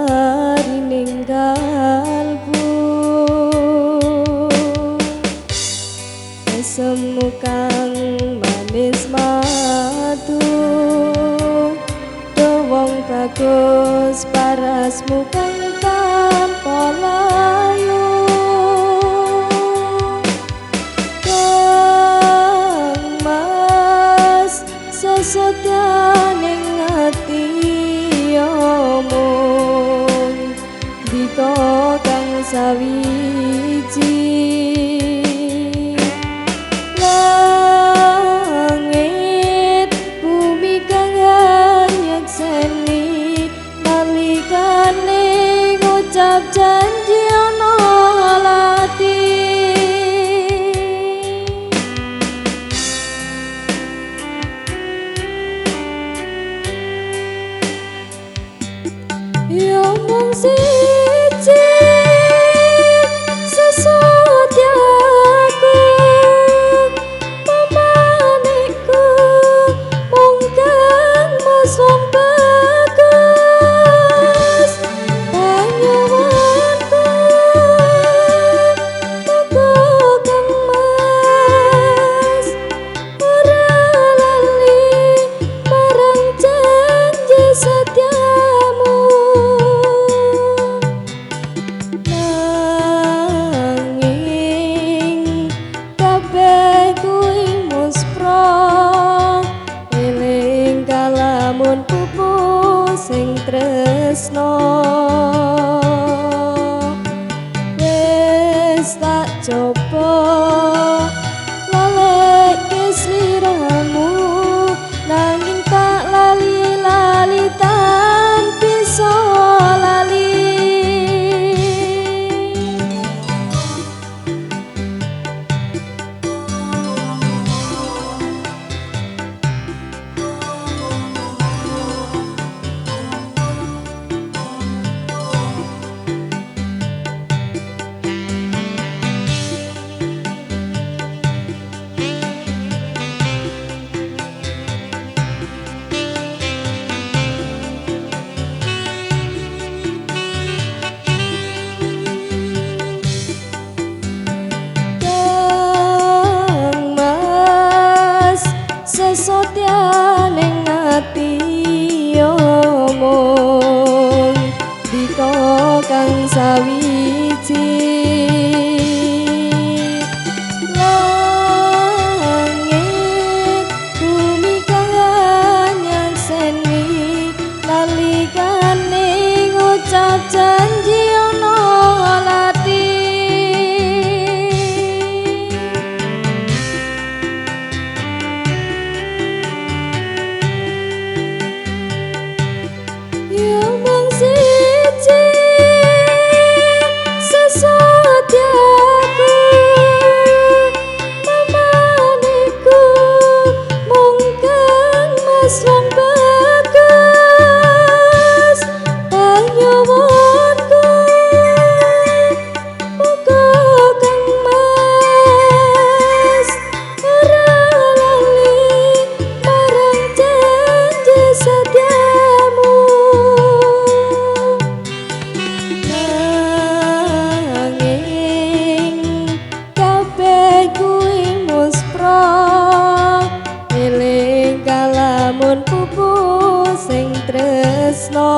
marining kalbu semu kang manis madu wong bagus parasmu kang tanpa layu kang mas sesotyaning ati omong dika kang sawiji langit bumi kang nyekseni nalikane ngucap janji ana lati yo mung siji sesotyaku pamaniku mung kang mesum bagus panyuwunku muga kang mas ora lali marang janji setyamu nanging kabeh kuwi muspra eling kalamun pupus sing tresno wis tak coba laleke sliramu nanging tak lali-lali tan bisa lali kang mas sesotyaning ati omong dika kang sawiji langit bumi kang nyekseni nalikane ngucap janji ana lati yo mung siji sesotyaku pamaniku mung kang mesum bagus panyuwunku muga kang mas ora lali marang janji setyamu nanging kabeh kuwi muspra eling kalamun pupus sing tresno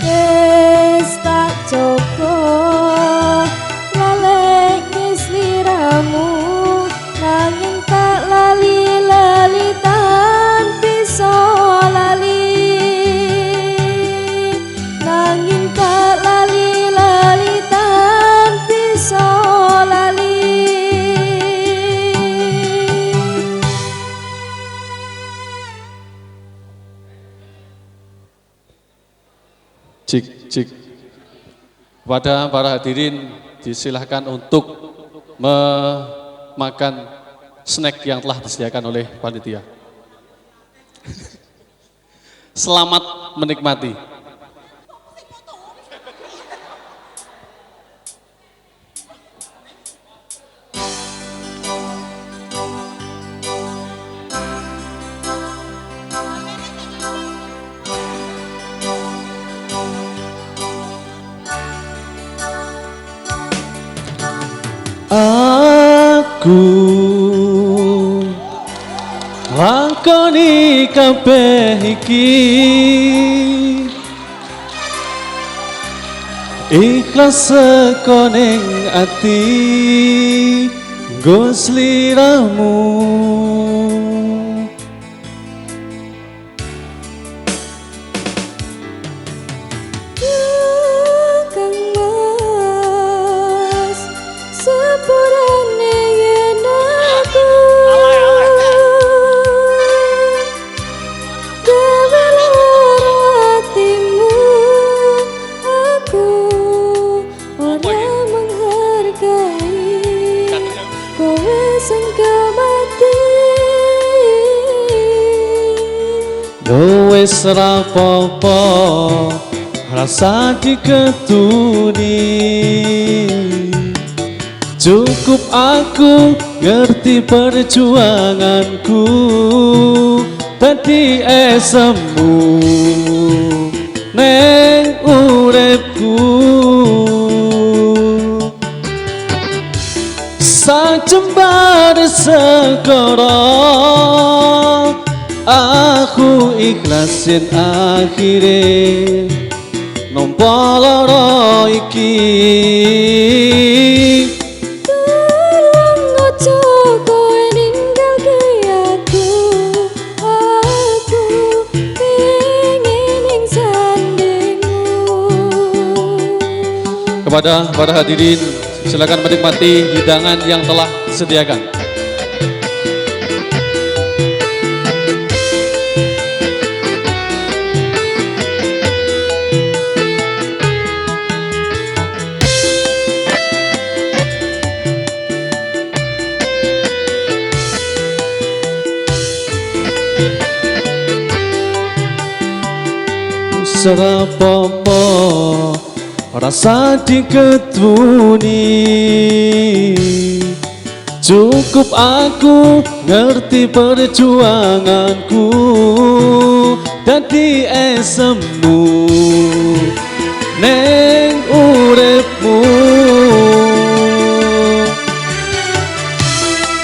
wis tak coba laleke sliramu nanging tak lali-lali tan bisa lali nanging tak lali-lali tan bisa lali Cik, cik. Kepada para hadirin disilahkan untuk memakan snack yang telah disediakan oleh panitia. Selamat menikmati. aku lakoni kabeh iki ikhlas saka ning ati nggo sliramu. Kang Mas sepurane yen aku gawe hatimu, aku ora menghargai kowe sing mati. Yo wis ora apa-apa rasa diketuni, cukup aku ngerti perjuanganku dadi esemu neng uripku. Sajembar segara aku ikhlasin akhire nampa lara iki. Tolong ojo kowe ninggalke aku pengen ing sandingmu. Kepada para hadirin, silakan menikmati hidangan yang telah disediakan. Serapopo rasa diketuni, cukup aku ngerti perjuanganku dadi esemu neng uripmu.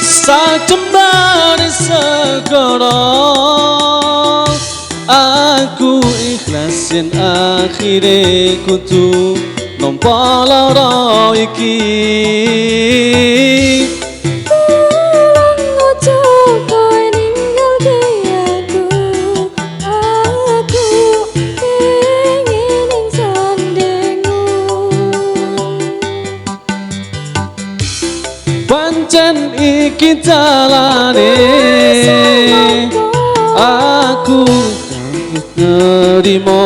Sajembar segara aku ikhlasin akhire kudu nampa lara iki. Tolong ojo kowe ninggalke aku pengen ing sandingmu. Pancen iki jalane aku nerimo,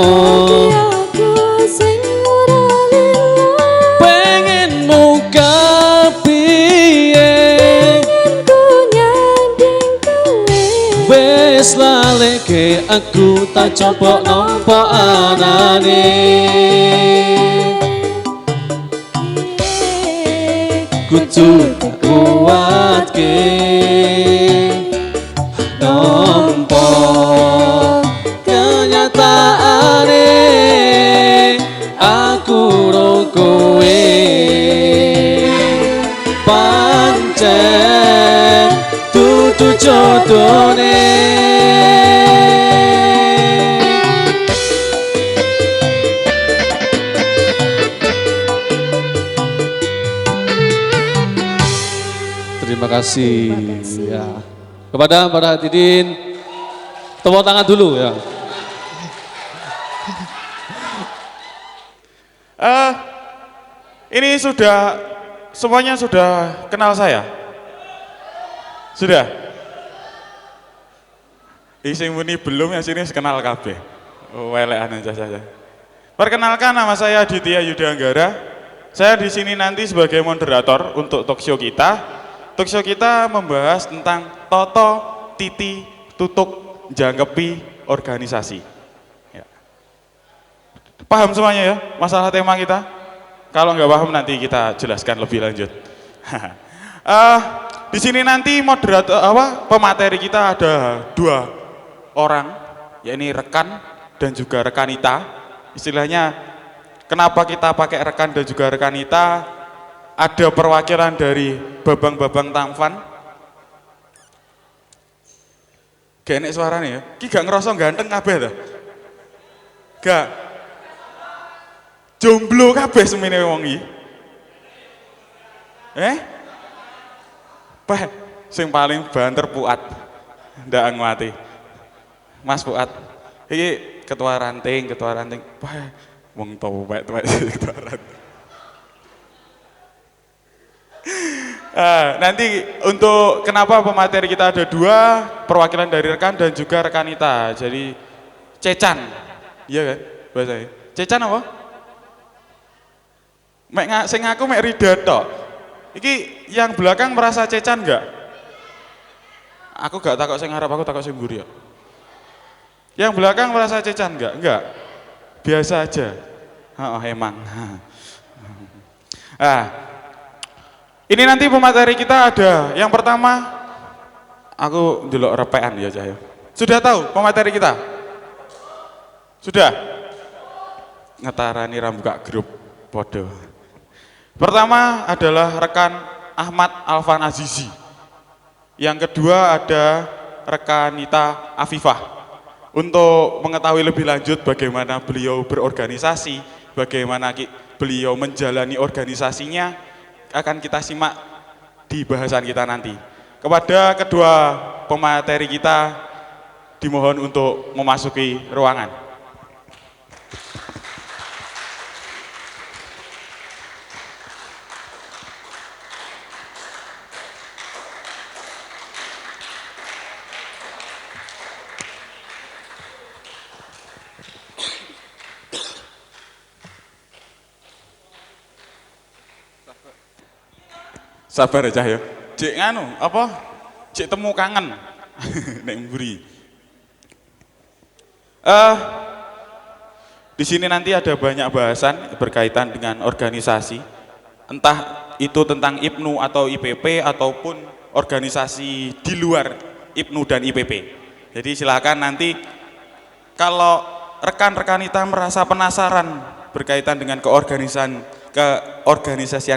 Aku sing ora lilo, pengen muka piye pengen ku nyanding kowe. wis laleke aku tak coba nampa anane. Kudu tak kuatke nampa kenyataane aku ro kowe pancen dudu jodone. Terima kasih. Ya. Kepada para hadirin, tepuk tangan dulu ya. Ini semuanya sudah kenal saya? Sudah? Ising muni belum ya, sini kenal kabeh. Welekan aja saja. Perkenalkan, nama saya Aditya Yudha Anggara. Saya di sini nanti sebagai moderator untuk talkshow kita. Talkshow kita membahas tentang toto, titi, tutuk, jangkepi, organisasi. Ya. Paham semuanya ya masalah tema kita? Kalau nggak paham nanti kita jelaskan lebih lanjut. Di sini nanti moderator pemateri kita ada 2 orang, yakni rekan dan juga rekanita. Istilahnya kenapa kita pakai rekan dan juga rekanita? ada perwakilan dari Babang-Babang Tampan. Gak enek suaranya ya. Ki gak ngerasa ganteng kabeh ta? Gak. Jomblo kabeh semene wong iki. Pak, sing paling banter Puat. Ndak ngwati. Mas Puat. Iki ketua ranting. Wah, wong tuwek ketua ranting. Nanti untuk kenapa pemateri kita ada 2 perwakilan dari rekan dan juga rekanita. Jadi Cecan, iya kan bahasanya. Cecan apa? Sing aku mek Rida tok. Iki yang belakang merasa Cecan enggak? Aku gak takut sing ngarep, aku takut sing mburi ya. Yang belakang merasa Cecan enggak? Enggak. Biasa aja. Emang. Ini nanti pemateri kita ada. Yang pertama, aku ndelok repean ya Cahyo. Sudah tahu pemateri kita? Sudah? Ngetarani rambuka grup podo. Pertama adalah rekan Ahmad Alvan Azizi. Yang kedua ada rekanita Afifah. Untuk mengetahui lebih lanjut bagaimana beliau berorganisasi, bagaimana beliau menjalani organisasinya, akan kita simak di bahasan kita nanti. Kepada kedua pemateri kita dimohon untuk memasuki ruangan. Sabar aja ya. Cek nganu, apa? Cek temu kangen. Nek mburi. Di sini nanti ada banyak bahasan berkaitan dengan organisasi. Entah itu tentang IPNU atau IPP ataupun organisasi di luar IPNU dan IPP. Jadi silakan nanti kalau rekan-rekanita merasa penasaran berkaitan dengan keorganisasian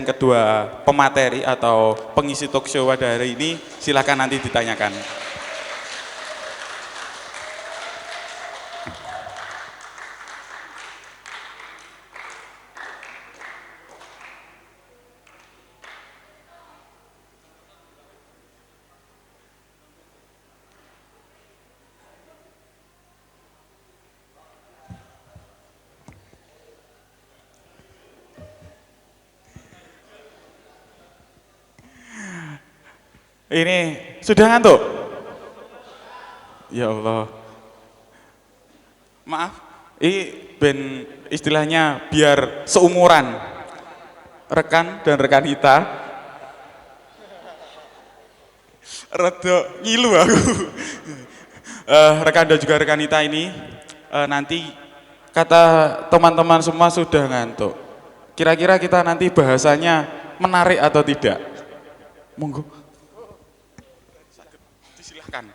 kedua pemateri atau pengisi talk show pada hari ini, silakan nanti ditanyakan. Ini sudah ngantuk? Ya Allah. Maaf, ini ben istilahnya biar seumuran rekan dan rekanita. Rada ngilu aku. Rekan dan juga rekanita ini nanti kata teman-teman semua sudah ngantuk. Kira-kira kita nanti bahasanya menarik atau tidak? Monggo. Silahkan.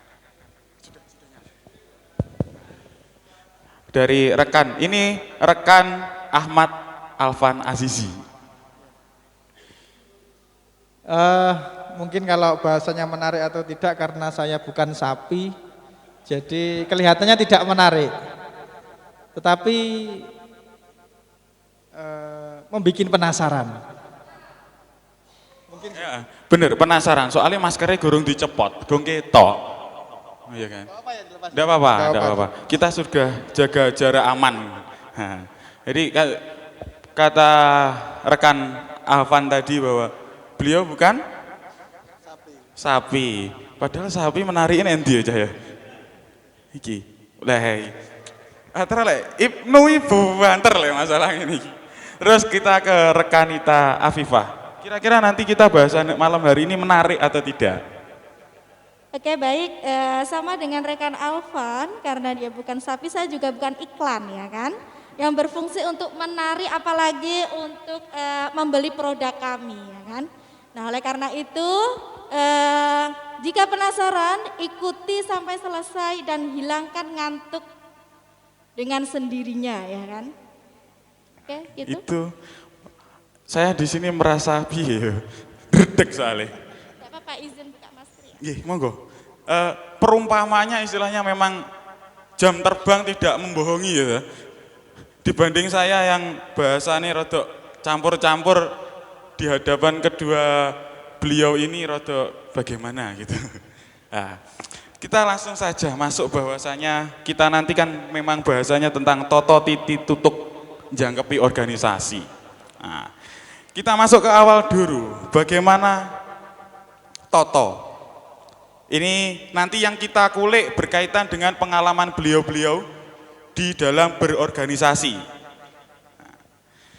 Dari rekan, ini rekan Ahmad Alvan Azizi. Mungkin kalau bahasanya menarik atau tidak karena saya bukan sapi, jadi kelihatannya tidak menarik. Tetapi membuat penasaran. Mungkin ya, bener penasaran. Soalnya maskernya gurung dicepot, gurung ketok. Oh, iya kan? Tidak apa-apa. Kita sudah jaga jarak aman. Nah, jadi kata rekan Alvan tadi bahwa beliau bukan sapi. Padahal sapi menarikin endi aja ya. Iki, leh. Ibnu ibu banter le masalah ini. Terus kita ke rekanita Afifah. Kira-kira nanti kita bahasan malam hari ini menarik atau tidak? Oke baik, sama dengan rekan Alvan, karena dia bukan sapi, saya juga bukan iklan ya kan. Yang berfungsi untuk menarik apalagi untuk membeli produk kami ya kan. Nah oleh karena itu, jika penasaran ikuti sampai selesai dan hilangkan ngantuk dengan sendirinya ya kan. Oke gitu. Itu saya di sini merasa piye, dredeg soalnya. Tidak apa-apa, izin buka masker ya. Nggih, monggo. Perumpamanya istilahnya memang jam terbang tidak membohongi ya. Dibanding saya yang bahasanya rada campur-campur di hadapan kedua beliau ini rada bagaimana gitu. Nah, kita langsung saja masuk bahwasanya kita nanti kan memang bahasanya tentang toto titi tutuk jangkepi organisasi. Nah, kita masuk ke awal dulu. Bagaimana toto? Ini nanti yang kita kulik berkaitan dengan pengalaman beliau-beliau di dalam berorganisasi. Nah,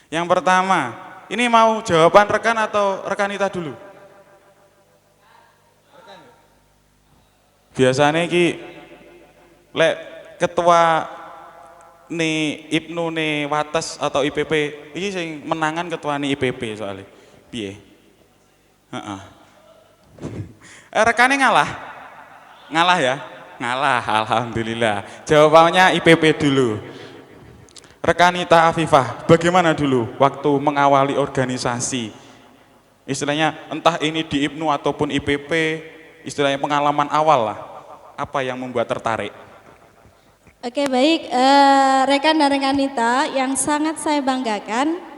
yang pertama, ini mau jawaban rekan atau rekanita dulu? Biasanya ki lek ketua nih IPNU nih Wates atau IPP, ini sing menangan ketua nih IPP soalnya. Piye? Heeh. Rekannya ngalah ya, ngalah, alhamdulillah. Jawabannya IPP dulu. Rekanita Afifah, bagaimana dulu waktu mengawali organisasi? Istilahnya entah ini di IPNU ataupun IPP, istilahnya pengalaman awal lah. Apa yang membuat tertarik? Oke baik, rekan dan rekanita yang sangat saya banggakan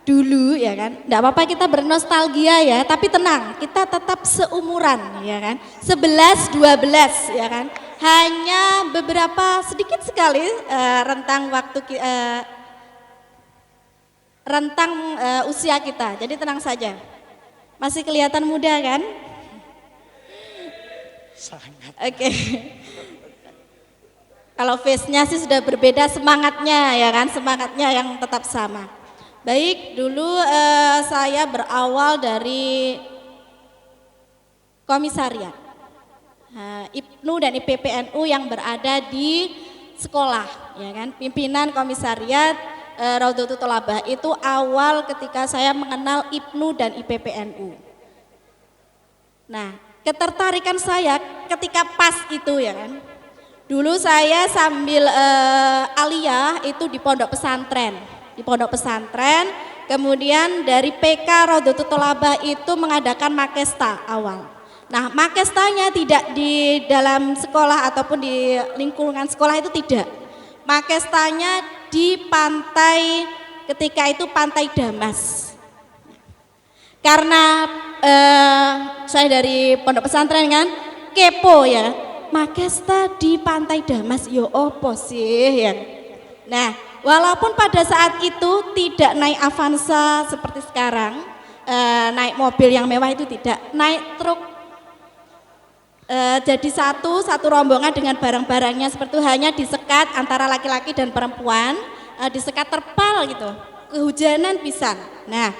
dulu ya kan, enggak apa-apa kita bernostalgia ya, tapi tenang, kita tetap seumuran ya kan, 11, 12 ya kan, hanya beberapa sedikit sekali rentang waktu, rentang usia kita, jadi tenang saja, masih kelihatan muda kan? Sangat. Oke. Kalau face-nya sih sudah berbeda, semangatnya ya kan, semangatnya yang tetap sama. Baik, dulu saya berawal dari komisariat IPNU dan IPPNU yang berada di sekolah, ya kan. Pimpinan komisariat Raudhatul Thalabah itu awal ketika saya mengenal IPNU dan IPPNU. Nah, ketertarikan saya ketika pas itu ya kan. Dulu saya sambil aliyah itu di pondok pesantren. Di pondok pesantren, kemudian dari PK Raudhatul Thalabah itu mengadakan makesta awal. Nah, makestanya tidak di dalam sekolah ataupun di lingkungan sekolah itu tidak. Makestanya di pantai, ketika itu Pantai Damas. Karena saya dari pondok pesantren kan, kepo ya, makesta di Pantai Damas, yo opo sih ya. Nah, walaupun pada saat itu tidak naik Avanza seperti sekarang, naik mobil yang mewah itu tidak, naik truk jadi satu rombongan dengan barang-barangnya seperti itu, hanya disekat antara laki-laki dan perempuan, disekat terpal gitu, kehujanan pisan. Nah,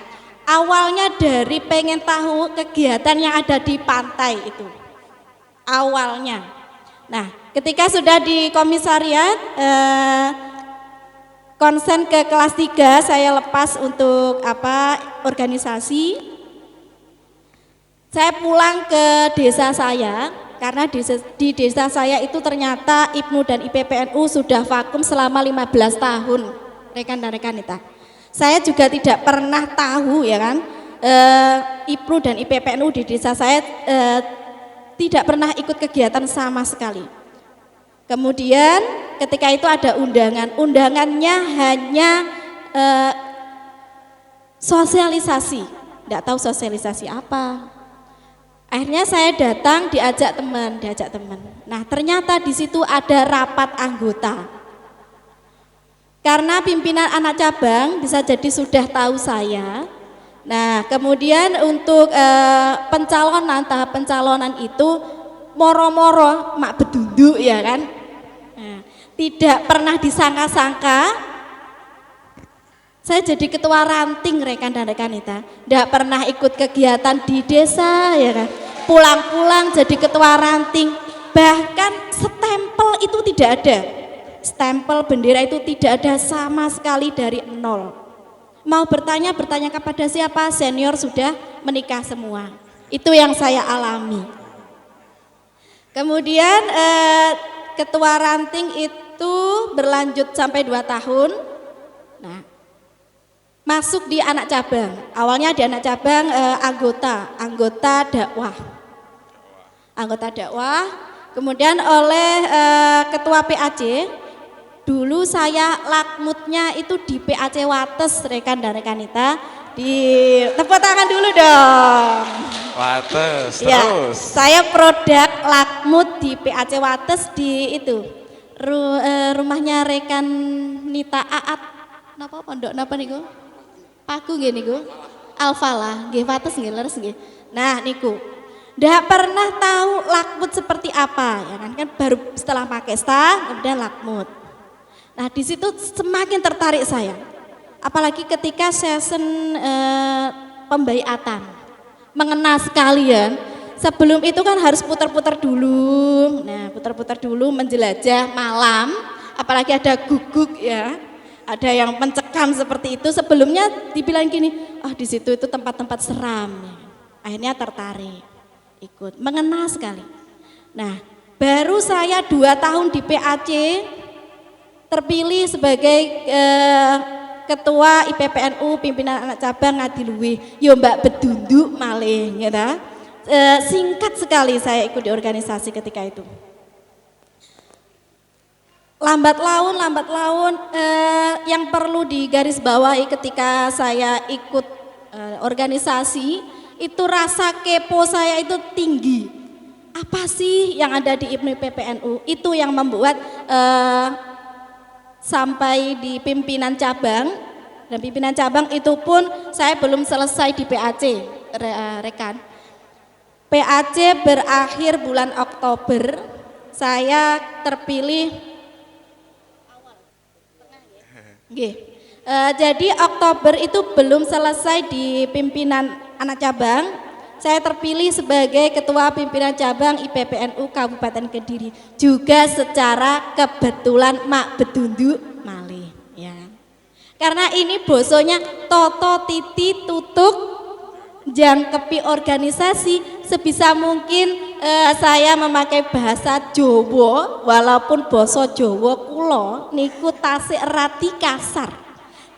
awalnya dari pengen tahu kegiatan yang ada di pantai itu, awalnya. Nah, ketika sudah di komisariat, konsen ke kelas 3 saya lepas untuk organisasi. Saya pulang ke desa saya karena di desa saya itu ternyata IPNU dan IPPNU sudah vakum selama 15 tahun, rekan dan rekanita. Saya juga tidak pernah tahu ya kan, IPNU dan IPPNU di desa saya tidak pernah ikut kegiatan sama sekali. Kemudian ketika itu ada undangannya hanya sosialisasi, tidak tahu sosialisasi apa. Akhirnya saya datang diajak teman. Nah, ternyata di situ ada rapat anggota. Karena pimpinan anak cabang bisa jadi sudah tahu saya. Nah, kemudian untuk tahap pencalonan itu moro-moro mak beduduk ya kan. Nah, tidak pernah disangka-sangka saya jadi ketua ranting, rekan dan rekanita. Tidak pernah ikut kegiatan di desa ya kan. Pulang-pulang jadi ketua ranting. Bahkan stempel itu tidak ada. Stempel bendera itu tidak ada sama sekali, dari nol. Mau bertanya kepada siapa? Senior sudah menikah semua. Itu yang saya alami. Kemudian ketua ranting itu berlanjut sampai 2 tahun. Nah, masuk di anak cabang. Awalnya di anak cabang anggota dakwah. Anggota dakwah, kemudian oleh ketua PAC. Dulu saya lakmutnya itu di PAC Wates, rekan dan rekanita. Di tepuk tangan dulu dong. Wates, Ya, terus. saya produk lakmut di PAC Wates di itu rumahnya rekan Nita Aat. Napa pondok napa niku? Paku nggih niku. Alfalah, nggih Wates nggih leres nggih. Nah niku. Ndak pernah tahu lakmut seperti apa, ya kan baru setelah Makesta kemudian lakmut. Nah di situ semakin tertarik saya, apalagi ketika session pembaiatan, mengena sekalian. Sebelum itu kan harus putar-putar dulu, nah putar-putar dulu menjelajah malam, apalagi ada guguk ya, ada yang mencekam seperti itu. Sebelumnya dibilang gini, di situ itu tempat-tempat seram, akhirnya tertarik, ikut, mengena sekali. Nah baru saya 2 tahun di PAC, terpilih sebagai ketua IPPNU pimpinan anak cabang Ngadiluwih. Yo Mbak bedunduk malih ya. Singkat sekali saya ikut di organisasi ketika itu. Lambat laun yang perlu digarisbawahi ketika saya ikut organisasi itu rasa kepo saya itu tinggi. Apa sih yang ada di IPNU PPNU? Itu yang membuat sampai di pimpinan cabang, dan pimpinan cabang itu pun saya belum selesai di PAC, rekan. PAC berakhir bulan Oktober, saya terpilih jadi Oktober itu belum selesai di pimpinan anak cabang. Saya terpilih sebagai ketua pimpinan cabang IPPNU Kabupaten Kediri, juga secara kebetulan mak bedunduk malih ya. Karena ini bosonya toto titi tutuk jangkepi organisasi, sebisa mungkin saya memakai bahasa Jawa, walaupun basa Jawa kula niku tasik rati kasar.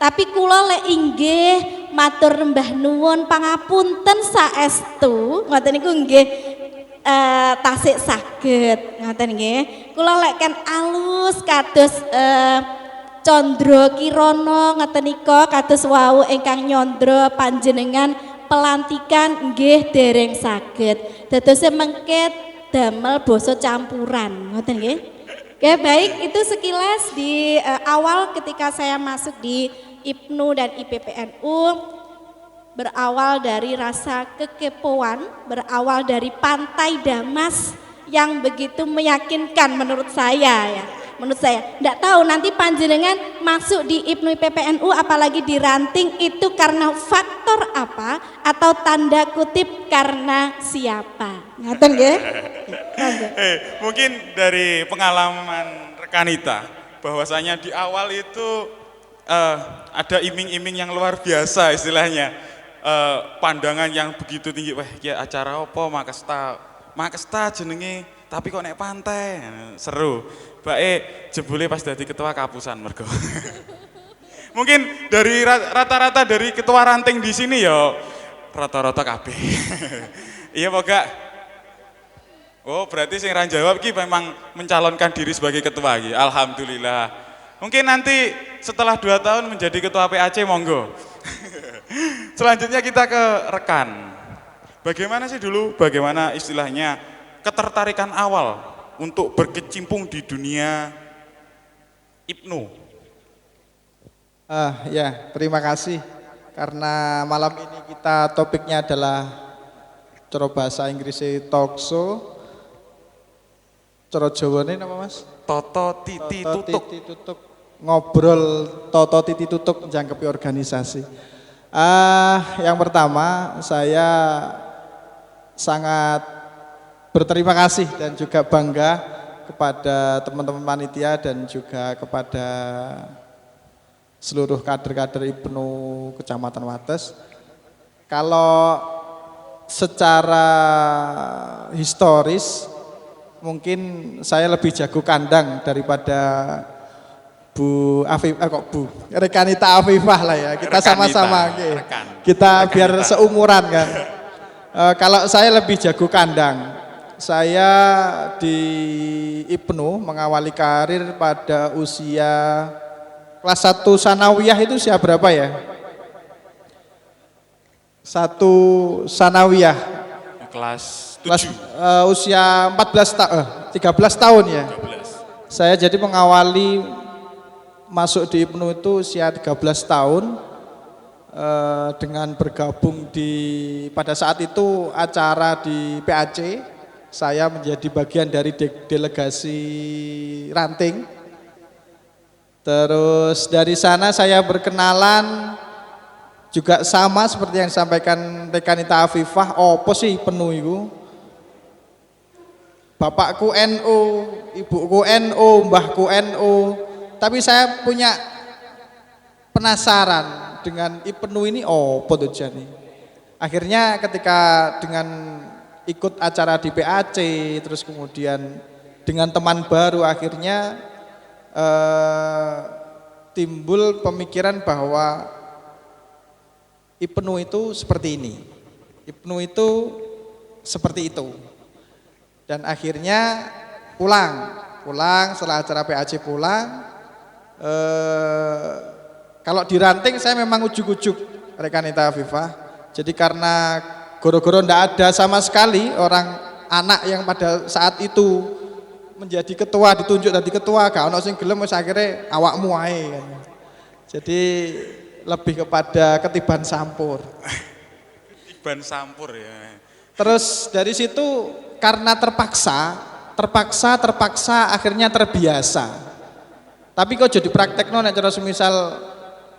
Tapi kula lek inggih matur mbah nuwun pangapunten saestu, ngoten niku nggih tasik saged, ngoten nggih. Kula lek kan alus kados Condro Kirana ngoten nika, kados wau ingkang nyandra panjenengan pelantikan nggih dereng saged. Dados mengke damel basa campuran, ngoten nggih. Oke, baik, itu sekilas di awal ketika saya masuk di IPNU dan IPPNU, berawal dari rasa kekepoan, berawal dari Pantai Damas yang begitu meyakinkan menurut saya ya. Menurut saya, enggak tahu nanti panjenengan masuk di IPNU IPPNU apalagi di ranting itu karena faktor apa atau tanda kutip karena siapa. Ngaten nggih? Mungkin dari pengalaman rekanita bahwasanya di awal itu ada iming-iming yang luar biasa istilahnya, pandangan yang begitu tinggi. Wah, ya acara apa Makesta jenenge, tapi kok nek pantai seru. Baik jebule pas dadi ketua kapusan mergo. Mungkin dari rata-rata dari ketua ranting di sini ya rata-rata kabeh. Iya Pak Gak? Oh berarti sing ra jawab ki memang mencalonkan diri sebagai ketua ki. Alhamdulillah. Mungkin nanti setelah 2 tahun menjadi ketua PAC monggo. Selanjutnya kita ke rekan. Bagaimana sih dulu, bagaimana istilahnya ketertarikan awal untuk berkecimpung di dunia IPNU? Ya, terima kasih. Karena malam ini kita topiknya adalah cara bahasa Inggrisnya talk show. Cara Jawane apa Mas? Toto titi tutuk. Titi tutuk. Ngobrol toto titi tutuk menjangkepi organisasi. Yang pertama saya sangat berterima kasih dan juga bangga kepada teman-teman panitia dan juga kepada seluruh kader-kader IPNU Kecamatan Wates. Kalau secara historis mungkin saya lebih jago kandang daripada Bu Afifah, kok Bu, Rekanita Afifah lah ya, kita sama-sama, rekan. kita biar Rekanita. seumuran kan. Kalau saya lebih jago kandang, saya di Ibnu mengawali karir pada usia kelas 1 sanawiyah itu usia berapa ya? 1 sanawiyah, Kelas kelas 7. usia 13 tahun ya. 13. Saya jadi mengawali masuk di Ibnu itu usia 13 tahun dengan bergabung pada saat itu acara di PAC, saya menjadi bagian dari delegasi ranting. Terus dari sana saya berkenalan juga sama seperti yang disampaikan Rekanita Afifah, opo sih penuh itu. Bapakku NU, ibuku NU, mbahku NU. Tapi saya punya penasaran dengan Ibnu ini opo tujuannya. Akhirnya ketika dengan ikut acara di PAC, terus kemudian dengan teman baru akhirnya timbul pemikiran bahwa Ibnu itu seperti ini, Ibnu itu seperti itu. Dan akhirnya pulang setelah acara PAC pulang, kalau di ranting saya memang ujuk-ujuk Rekanita Afifah. Jadi karena goro-goro ndak ada sama sekali orang anak yang pada saat itu menjadi ketua, ditunjuk jadi ketua, gak ono sing gelem wis akhire awakmu ae kan. Jadi lebih kepada ketiban sampur. Ketiban sampur ya. Terus dari situ karena terpaksa akhirnya terbiasa. Tapi kok jadi praktekno nek cara semisal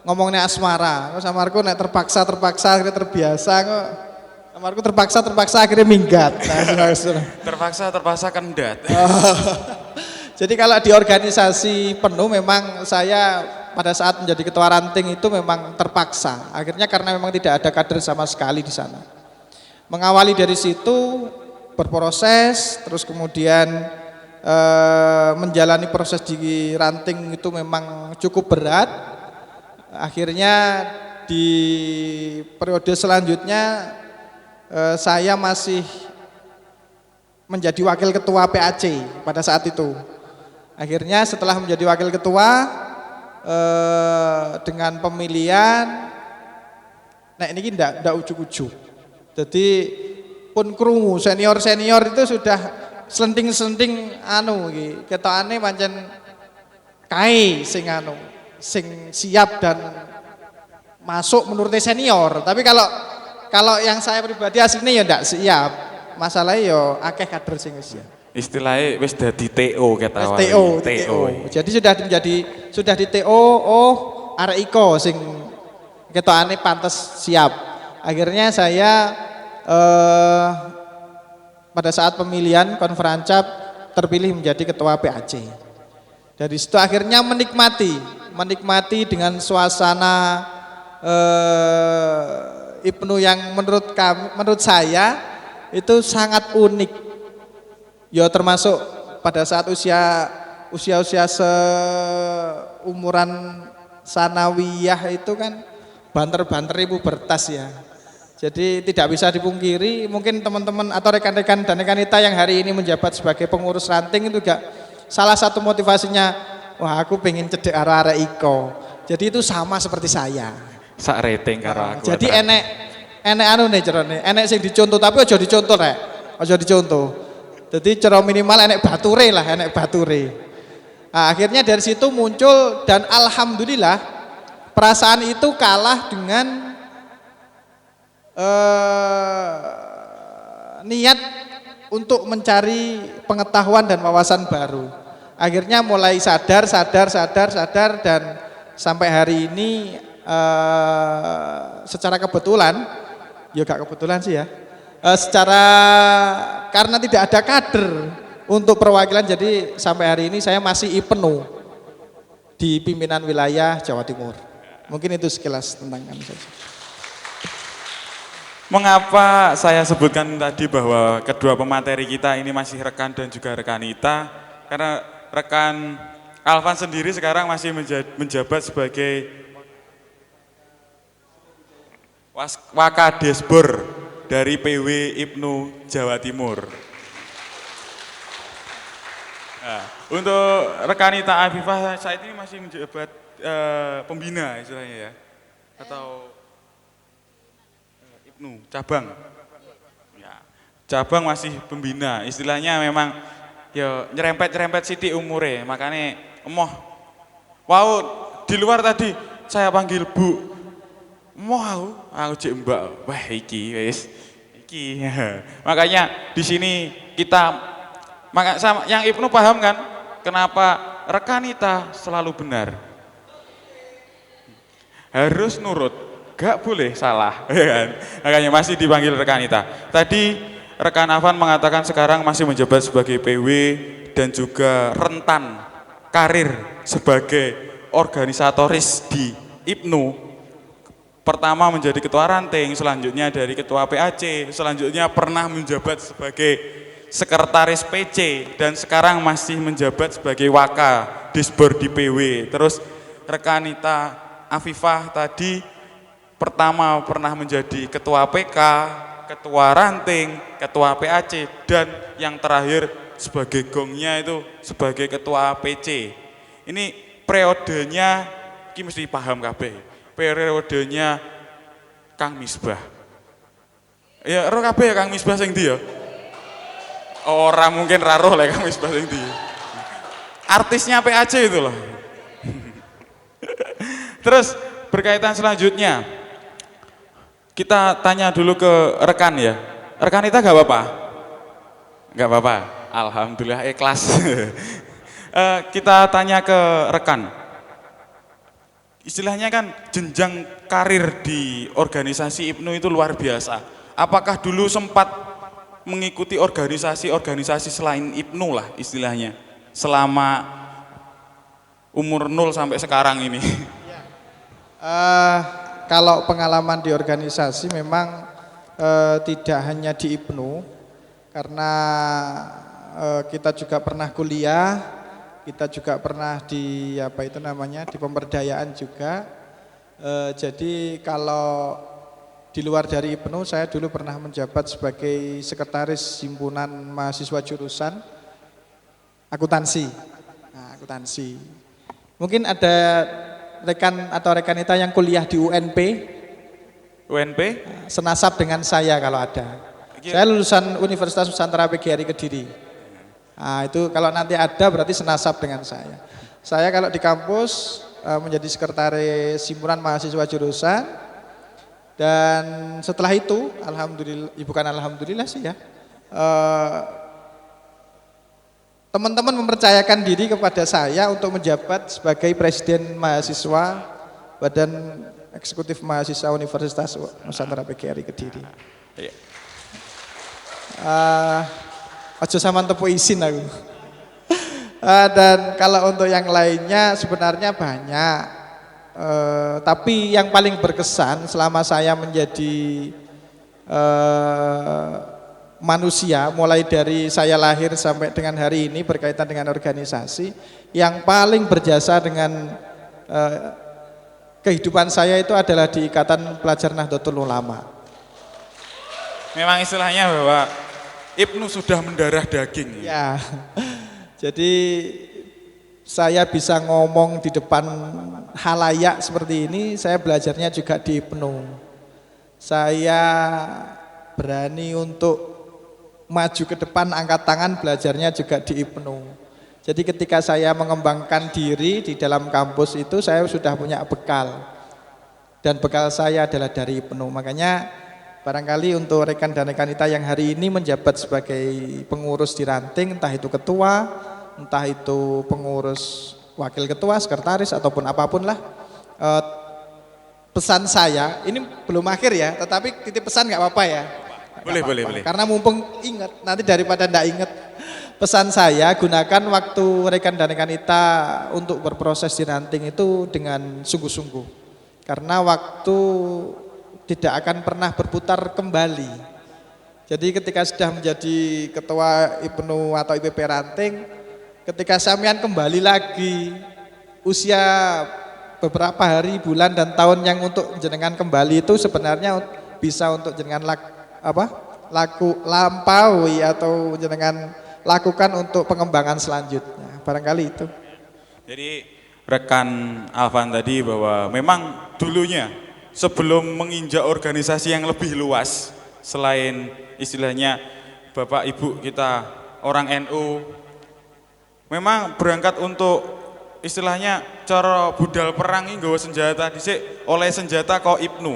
ngomongnya asmara, kok samarku nek terpaksa akhirnya terbiasa kok. Samarku terpaksa akhirnya minggat. Terpaksa kendat. Jadi kalau di organisasi penuh memang saya pada saat menjadi ketua ranting itu memang terpaksa. Akhirnya karena memang tidak ada kader sama sekali di sana. Mengawali dari situ berproses, terus kemudian menjalani proses di ranting itu memang cukup berat. Akhirnya di periode selanjutnya saya masih menjadi wakil ketua PAC pada saat itu. Akhirnya setelah menjadi wakil ketua dengan pemilihan, nah ini ndak ujuk-ujuk. Jadi pun krungu senior itu sudah selenting ketokane pancen kae sing siap dan masuk menurut senior. Tapi kalau yang saya pribadi aslinya ya ndak siap. Masalahnya ya akeh kader sing siap. Istilahnya wis dadi TO kata TO. Jadi sudah di TO, arek iko sing ketokane pantes siap. Akhirnya saya pada saat pemilihan konferancap terpilih menjadi ketua PAC. Dari situ akhirnya menikmati dengan suasana Ibnu yang menurut saya itu sangat unik. Ya termasuk pada saat usia seumuran sanawiyah itu kan banter-banter ibu bertas ya. Jadi tidak bisa dipungkiri, mungkin teman-teman atau rekan-rekan dan rekanita yang hari ini menjabat sebagai pengurus ranting itu juga salah satu motivasinya, wah aku pengen cedek arah-arah iko. Jadi itu sama seperti saya. Sak rating karo aku. Jadi enek anu nih cerone, enek sing dicontoh tapi aja dicontoh rek, aja dicontoh. Jadi cara minimal enek bature. Nah, akhirnya dari situ muncul dan alhamdulillah perasaan itu kalah dengan niat untuk mencari pengetahuan dan wawasan baru. Akhirnya mulai sadar dan sampai hari ini secara kebetulan, ya gak kebetulan sih ya. Karena tidak ada kader untuk perwakilan, jadi sampai hari ini saya masih Ibnu di pimpinan wilayah Jawa Timur. Mungkin itu sekilas tentang kami saja. Mengapa saya sebutkan tadi bahwa kedua pemateri kita ini masih rekan dan juga rekanita? Karena rekan Alvan sendiri sekarang masih menjabat sebagai Wakadesbor dari PW Ibnu Jawa Timur. Nah, untuk rekanita Afifah saat ini masih menjabat pembina istilahnya ya, atau Ibnu cabang. Ya, cabang masih pembina, istilahnya memang ya nyerempet siti umure, makanya wow di luar tadi saya panggil Bu. Mau aku cek mbak, wah iki wis, iki. Makanya di sini kita, sama yang Ibnu paham kan, kenapa rekanita selalu benar, harus nurut, gak boleh salah, ya kan? Makanya masih dipanggil rekanita. Tadi rekan Afan mengatakan sekarang masih menjabat sebagai PW dan juga rentan karir sebagai organisatoris di Ibnu. Pertama menjadi ketua ranting, selanjutnya dari ketua PAC, selanjutnya pernah menjabat sebagai sekretaris PC, dan sekarang masih menjabat sebagai Waka Disbor di PW. Terus rekanita Afifah tadi pertama pernah menjadi ketua PK, ketua ranting, ketua PAC, dan yang terakhir sebagai gongnya itu sebagai ketua PC. Ini periodenya, ini mesti paham kabeh. Periodenya Kang Misbah. Ya, roh kabeh ya Kang Misbah sing ndi ya? Ora mungkin ra roh lek Kang Misbah sing ndi. Artisnya PAC itu loh. Terus berkaitan selanjutnya, kita tanya dulu ke rekan ya. Rekan kita gak apa-apa? Gak apa-apa, alhamdulillah ikhlas. Kita tanya ke rekan. Istilahnya kan jenjang karir di organisasi Ibnu itu luar biasa. Apakah dulu sempat mengikuti organisasi-organisasi selain Ibnu lah istilahnya, selama umur 0 sampai sekarang ini? Kalau pengalaman di organisasi memang tidak hanya di Ibnu, karena kita juga pernah kuliah, kita juga pernah di di pemberdayaan juga. Jadi kalau di luar dari Ibnu, saya dulu pernah menjabat sebagai sekretaris himpunan mahasiswa jurusan akuntansi. Nah, akuntansi. Mungkin ada rekan atau rekanita yang kuliah di UNP. UNP? Senasab dengan saya kalau ada. Saya lulusan Universitas Nusantara PGRI Kediri. Nah, itu kalau nanti ada berarti senasab dengan saya. Saya kalau di kampus menjadi sekretaris himpunan mahasiswa jurusan, dan setelah itu alhamdulillah, bukan alhamdulillah sih ya, teman-teman mempercayakan diri kepada saya untuk menjabat sebagai presiden mahasiswa Badan Eksekutif Mahasiswa Universitas Nusantara PGRI Kediri. Ojo sama tepuk izin aku. Dan kalau untuk yang lainnya sebenarnya banyak, tapi yang paling berkesan selama saya menjadi manusia, mulai dari saya lahir sampai dengan hari ini berkaitan dengan organisasi, yang paling berjasa dengan kehidupan saya itu adalah di Ikatan Pelajar Nahdlatul Ulama. Memang istilahnya bahwa Ibnu sudah mendarah daging. Ya, jadi saya bisa ngomong di depan halayak seperti ini, saya belajarnya juga di Ibnu. Saya berani untuk maju ke depan, angkat tangan, belajarnya juga di Ibnu. Jadi ketika saya mengembangkan diri di dalam kampus itu, saya sudah punya bekal. Dan bekal saya adalah dari Ibnu. Makanya barangkali untuk rekan dan rekanita yang hari ini menjabat sebagai pengurus di ranting, entah itu ketua, entah itu pengurus wakil ketua, sekretaris, ataupun apapun lah, pesan saya, ini belum akhir ya, tetapi titip pesan nggak apa-apa ya? Boleh. Karena mumpung ingat, nanti daripada nggak ingat, pesan saya gunakan waktu rekan dan rekanita untuk berproses di ranting itu dengan sungguh-sungguh. Karena waktu tidak akan pernah berputar kembali. Jadi ketika sudah menjadi ketua Ibnu atau IPP ranting, ketika sampean kembali lagi usia beberapa hari, bulan dan tahun yang untuk jenengan kembali itu sebenarnya bisa untuk jenengan lampaui atau jenengan lakukan untuk pengembangan selanjutnya. Barangkali itu. Jadi rekan Alvan tadi bahwa memang dulunya sebelum menginjak organisasi yang lebih luas, selain istilahnya Bapak Ibu kita orang NU, memang berangkat untuk istilahnya cara budal perang ini nggawa senjata dhisik oleh senjata kok Ibnu.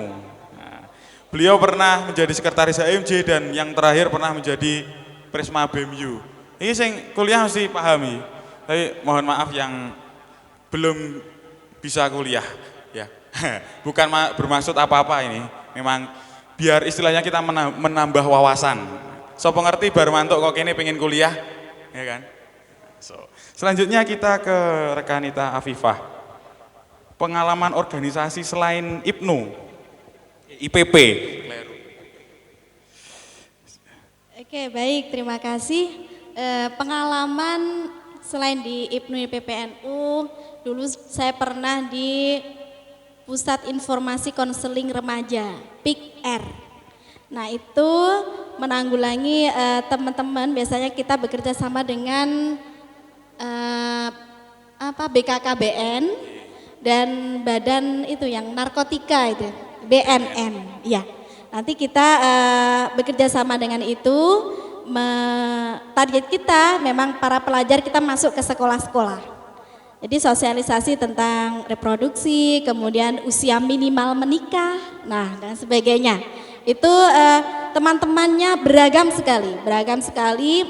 Nah, beliau pernah menjadi sekretaris HMJ dan yang terakhir pernah menjadi Prisma BEMU. Ini sing kuliah mesti pahami. Tapi mohon maaf yang belum bisa kuliah ya. Bukan bermaksud apa-apa ini. Memang biar istilahnya kita menambah wawasan. So pengerti baru mantuk kok kene pengen kuliah, ya kan? So, selanjutnya kita ke rekanita Afifah. Pengalaman organisasi selain IPNU, IPP. Oke, baik, terima kasih. Pengalaman selain di IPNU IPPNU, dulu saya pernah di Pusat Informasi Konseling Remaja, PIKR. Nah, itu menanggulangi teman-teman, biasanya kita bekerja sama dengan BKKBN dan badan itu yang narkotika itu, BNN. Ya, nanti kita bekerja sama dengan itu. Target kita memang para pelajar kita masuk ke sekolah-sekolah. Jadi sosialisasi tentang reproduksi, kemudian usia minimal menikah, nah dan sebagainya. Itu teman-temannya beragam sekali.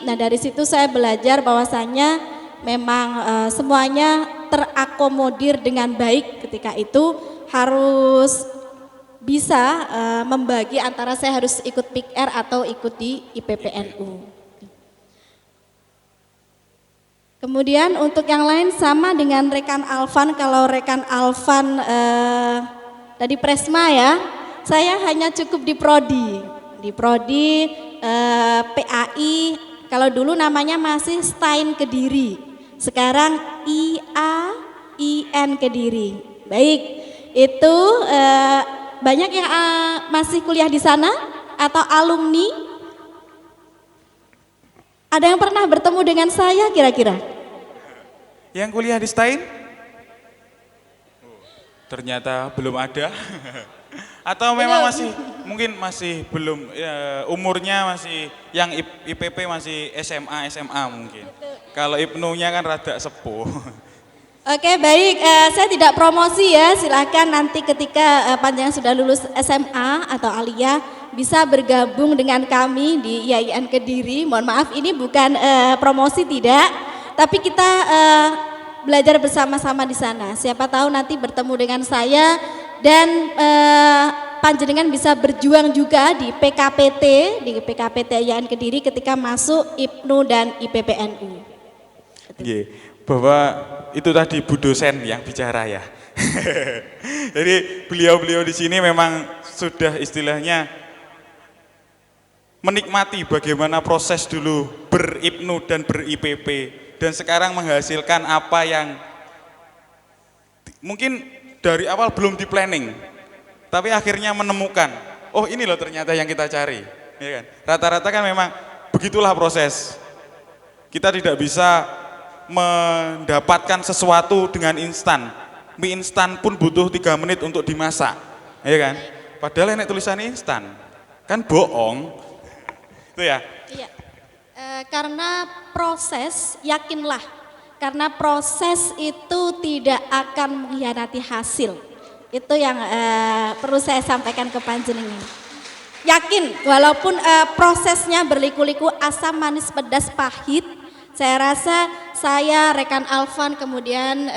Nah dari situ saya belajar bahwasannya memang semuanya terakomodir dengan baik ketika itu harus bisa membagi antara saya harus ikut PIKR atau ikut di IPPNU. Kemudian untuk yang lain sama dengan rekan Alvan, kalau rekan Alvan tadi Presma ya, saya hanya cukup di Prodi PAI, kalau dulu namanya masih STAIN Kediri, sekarang IAIN Kediri. Baik, itu banyak yang masih kuliah di sana atau alumni? Ada yang pernah bertemu dengan saya kira-kira? Yang kuliah di STAIN? Ternyata belum ada. Atau memang mungkin masih belum, umurnya masih, yang IPP masih SMA mungkin. Kalau IPNU-nya kan rada sepuh. Oke, baik, saya tidak promosi ya, silahkan nanti ketika panjenengan sudah lulus SMA atau aliyah bisa bergabung dengan kami di IAIN Kediri. Mohon maaf ini bukan promosi tidak, tapi kita belajar bersama-sama di sana. Siapa tahu nanti bertemu dengan saya dan panjenengan bisa berjuang juga di PKPT IAIN Kediri ketika masuk IPNU dan IPPNU. Bahwa itu tadi Bu dosen yang bicara ya. Jadi beliau-beliau di sini memang sudah istilahnya menikmati bagaimana proses dulu ber-IPNU dan ber-IPP dan sekarang menghasilkan apa yang mungkin dari awal belum di planning tapi akhirnya menemukan, oh ini loh ternyata yang kita cari, ya kan? Rata-rata kan memang begitulah proses. Kita tidak bisa mendapatkan sesuatu dengan instan. Mie instan pun butuh 3 menit untuk dimasak, ya kan? Padahal enek tulisannya instan, kan bohong. Itu ya. Iya. Karena proses, yakinlah, karena proses itu tidak akan mengkhianati hasil. Itu yang perlu saya sampaikan ke panjenengan. Yakin, walaupun prosesnya berliku-liku, asam, manis, pedas, pahit. Saya rasa saya, rekan Alvan, kemudian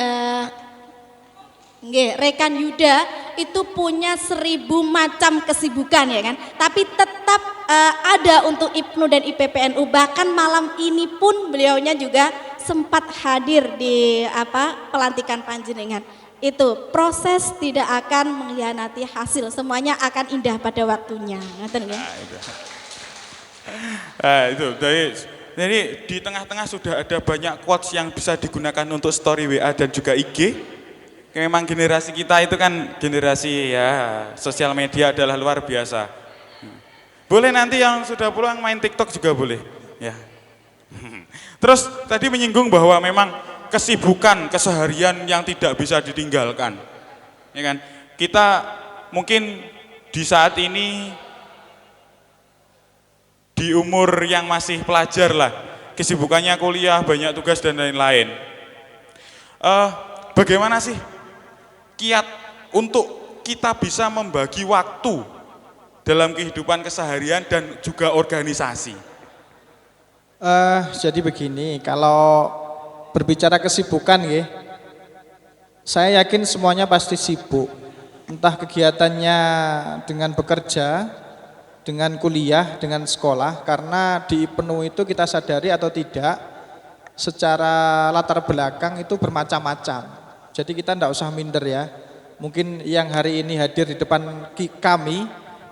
rekan Yuda itu punya 1000 macam kesibukan ya kan. Tapi tetap ada untuk IPNU dan IPPNU. Bahkan malam ini pun beliaunya juga sempat hadir di pelantikan panjenengan. Itu proses tidak akan mengkhianati hasil. Semuanya akan indah pada waktunya. Ngerti ya? Itu dari Jadi di tengah-tengah sudah ada banyak quotes yang bisa digunakan untuk story WA dan juga IG. Memang generasi kita itu kan generasi ya sosial media adalah luar biasa. Boleh nanti yang sudah pulang main TikTok juga boleh. Ya. Terus tadi menyinggung bahwa memang kesibukan keseharian yang tidak bisa ditinggalkan. Ya kan? Kita mungkin di saat ini di umur yang masih pelajar lah, kesibukannya kuliah, banyak tugas dan lain-lain. Bagaimana sih kiat untuk kita bisa membagi waktu dalam kehidupan keseharian dan juga organisasi? Jadi begini, kalau berbicara kesibukan ya, saya yakin semuanya pasti sibuk. Entah kegiatannya dengan bekerja, dengan kuliah, dengan sekolah, karena di IPNU itu kita sadari atau tidak, secara latar belakang itu bermacam-macam. Jadi kita tidak usah minder ya. Mungkin yang hari ini hadir di depan kami,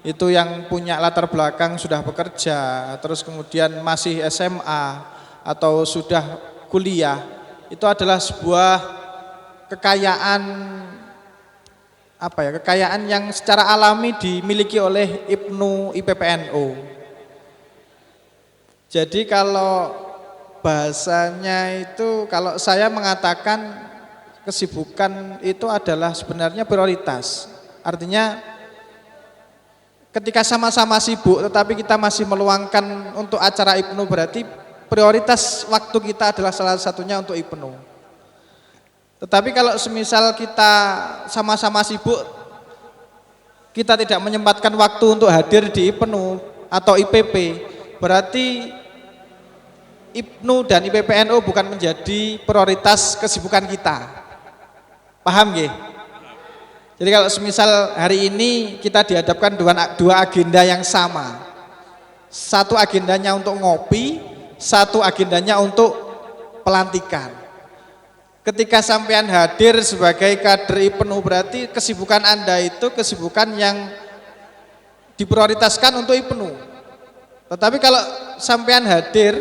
itu yang punya latar belakang sudah bekerja, terus kemudian masih SMA, atau sudah kuliah, itu adalah sebuah kekayaan kekayaan yang secara alami dimiliki oleh IPNU IPPNU. Jadi kalau bahasanya itu, kalau saya mengatakan kesibukan itu adalah sebenarnya prioritas. Artinya ketika sama-sama sibuk tetapi kita masih meluangkan untuk acara IPNU, berarti prioritas waktu kita adalah salah satunya untuk IPNU. Tetapi kalau semisal kita sama-sama sibuk, kita tidak menyempatkan waktu untuk hadir di IPNU atau IPP, berarti IPNU dan IPPNU bukan menjadi prioritas kesibukan kita. Paham nggih? Jadi kalau semisal hari ini kita dihadapkan dua agenda yang sama. Satu agendanya untuk ngopi, satu agendanya untuk pelantikan. Ketika sampean hadir sebagai kader IPNU, berarti kesibukan Anda itu kesibukan yang diprioritaskan untuk IPNU. Tetapi kalau sampean hadir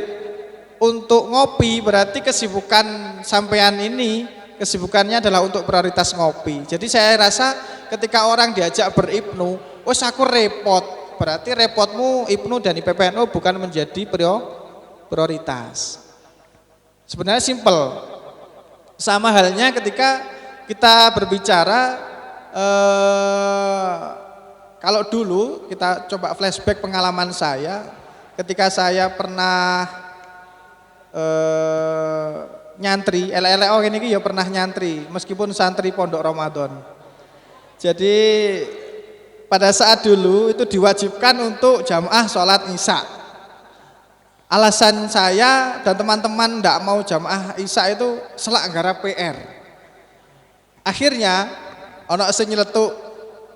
untuk ngopi, berarti kesibukan sampean ini, kesibukannya adalah untuk prioritas ngopi. Jadi saya rasa ketika orang diajak ber-IPNU, wes aku repot, berarti repotmu IPNU dan IPPNU bukan menjadi prioritas. Sebenarnya simple. Sama halnya ketika kita berbicara, kalau dulu kita coba flashback pengalaman saya, ketika saya pernah nyantri, LLO ini ya pernah nyantri, meskipun santri Pondok Ramadan. Jadi pada saat dulu itu diwajibkan untuk jamaah sholat isya. Alasan saya dan teman-teman tidak mau jamaah isya itu selak gara PR. Akhirnya ana sing nyeletuk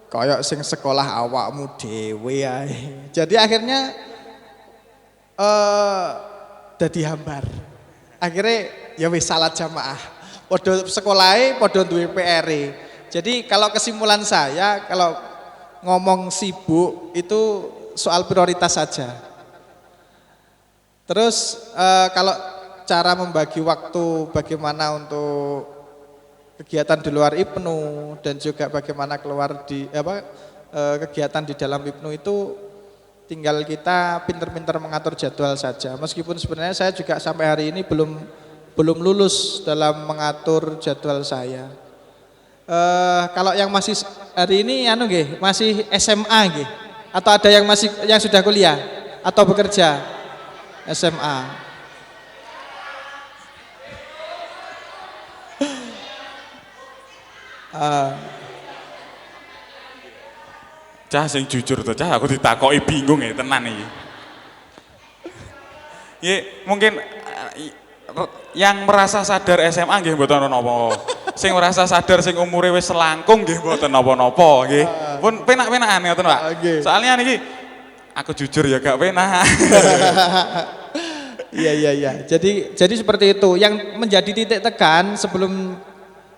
koyok sing sekolah awakmu dhewe ae. Jadi akhirnya dadi hambar. Akhirnya ya wis salat jamaah. Padha sekolahe padha duwe PR-e. Jadi kalau kesimpulan saya, kalau ngomong sibuk itu soal prioritas saja. Terus kalau cara membagi waktu bagaimana untuk kegiatan di luar IPNU dan juga bagaimana keluar di kegiatan di dalam IPNU itu tinggal kita pinter-pinter mengatur jadwal saja. Meskipun sebenarnya saya juga sampai hari ini belum lulus dalam mengatur jadwal saya. Kalau yang masih hari ini masih SMA nggih, atau ada yang sudah kuliah atau bekerja? SMA. Cah sing jujur tuh, cah aku ditakoki bingung ya tenan iki. Ya, mungkin yang merasa sadar SMA nggih mboten napa. Sing merasa sadar sing umure wis selangkung nggih mboten napa-napa nggih. Pun penak-penakan ngoten, Pak. Soalnya niki aku jujur ya gak penak. Iya. Jadi seperti itu. Yang menjadi titik tekan sebelum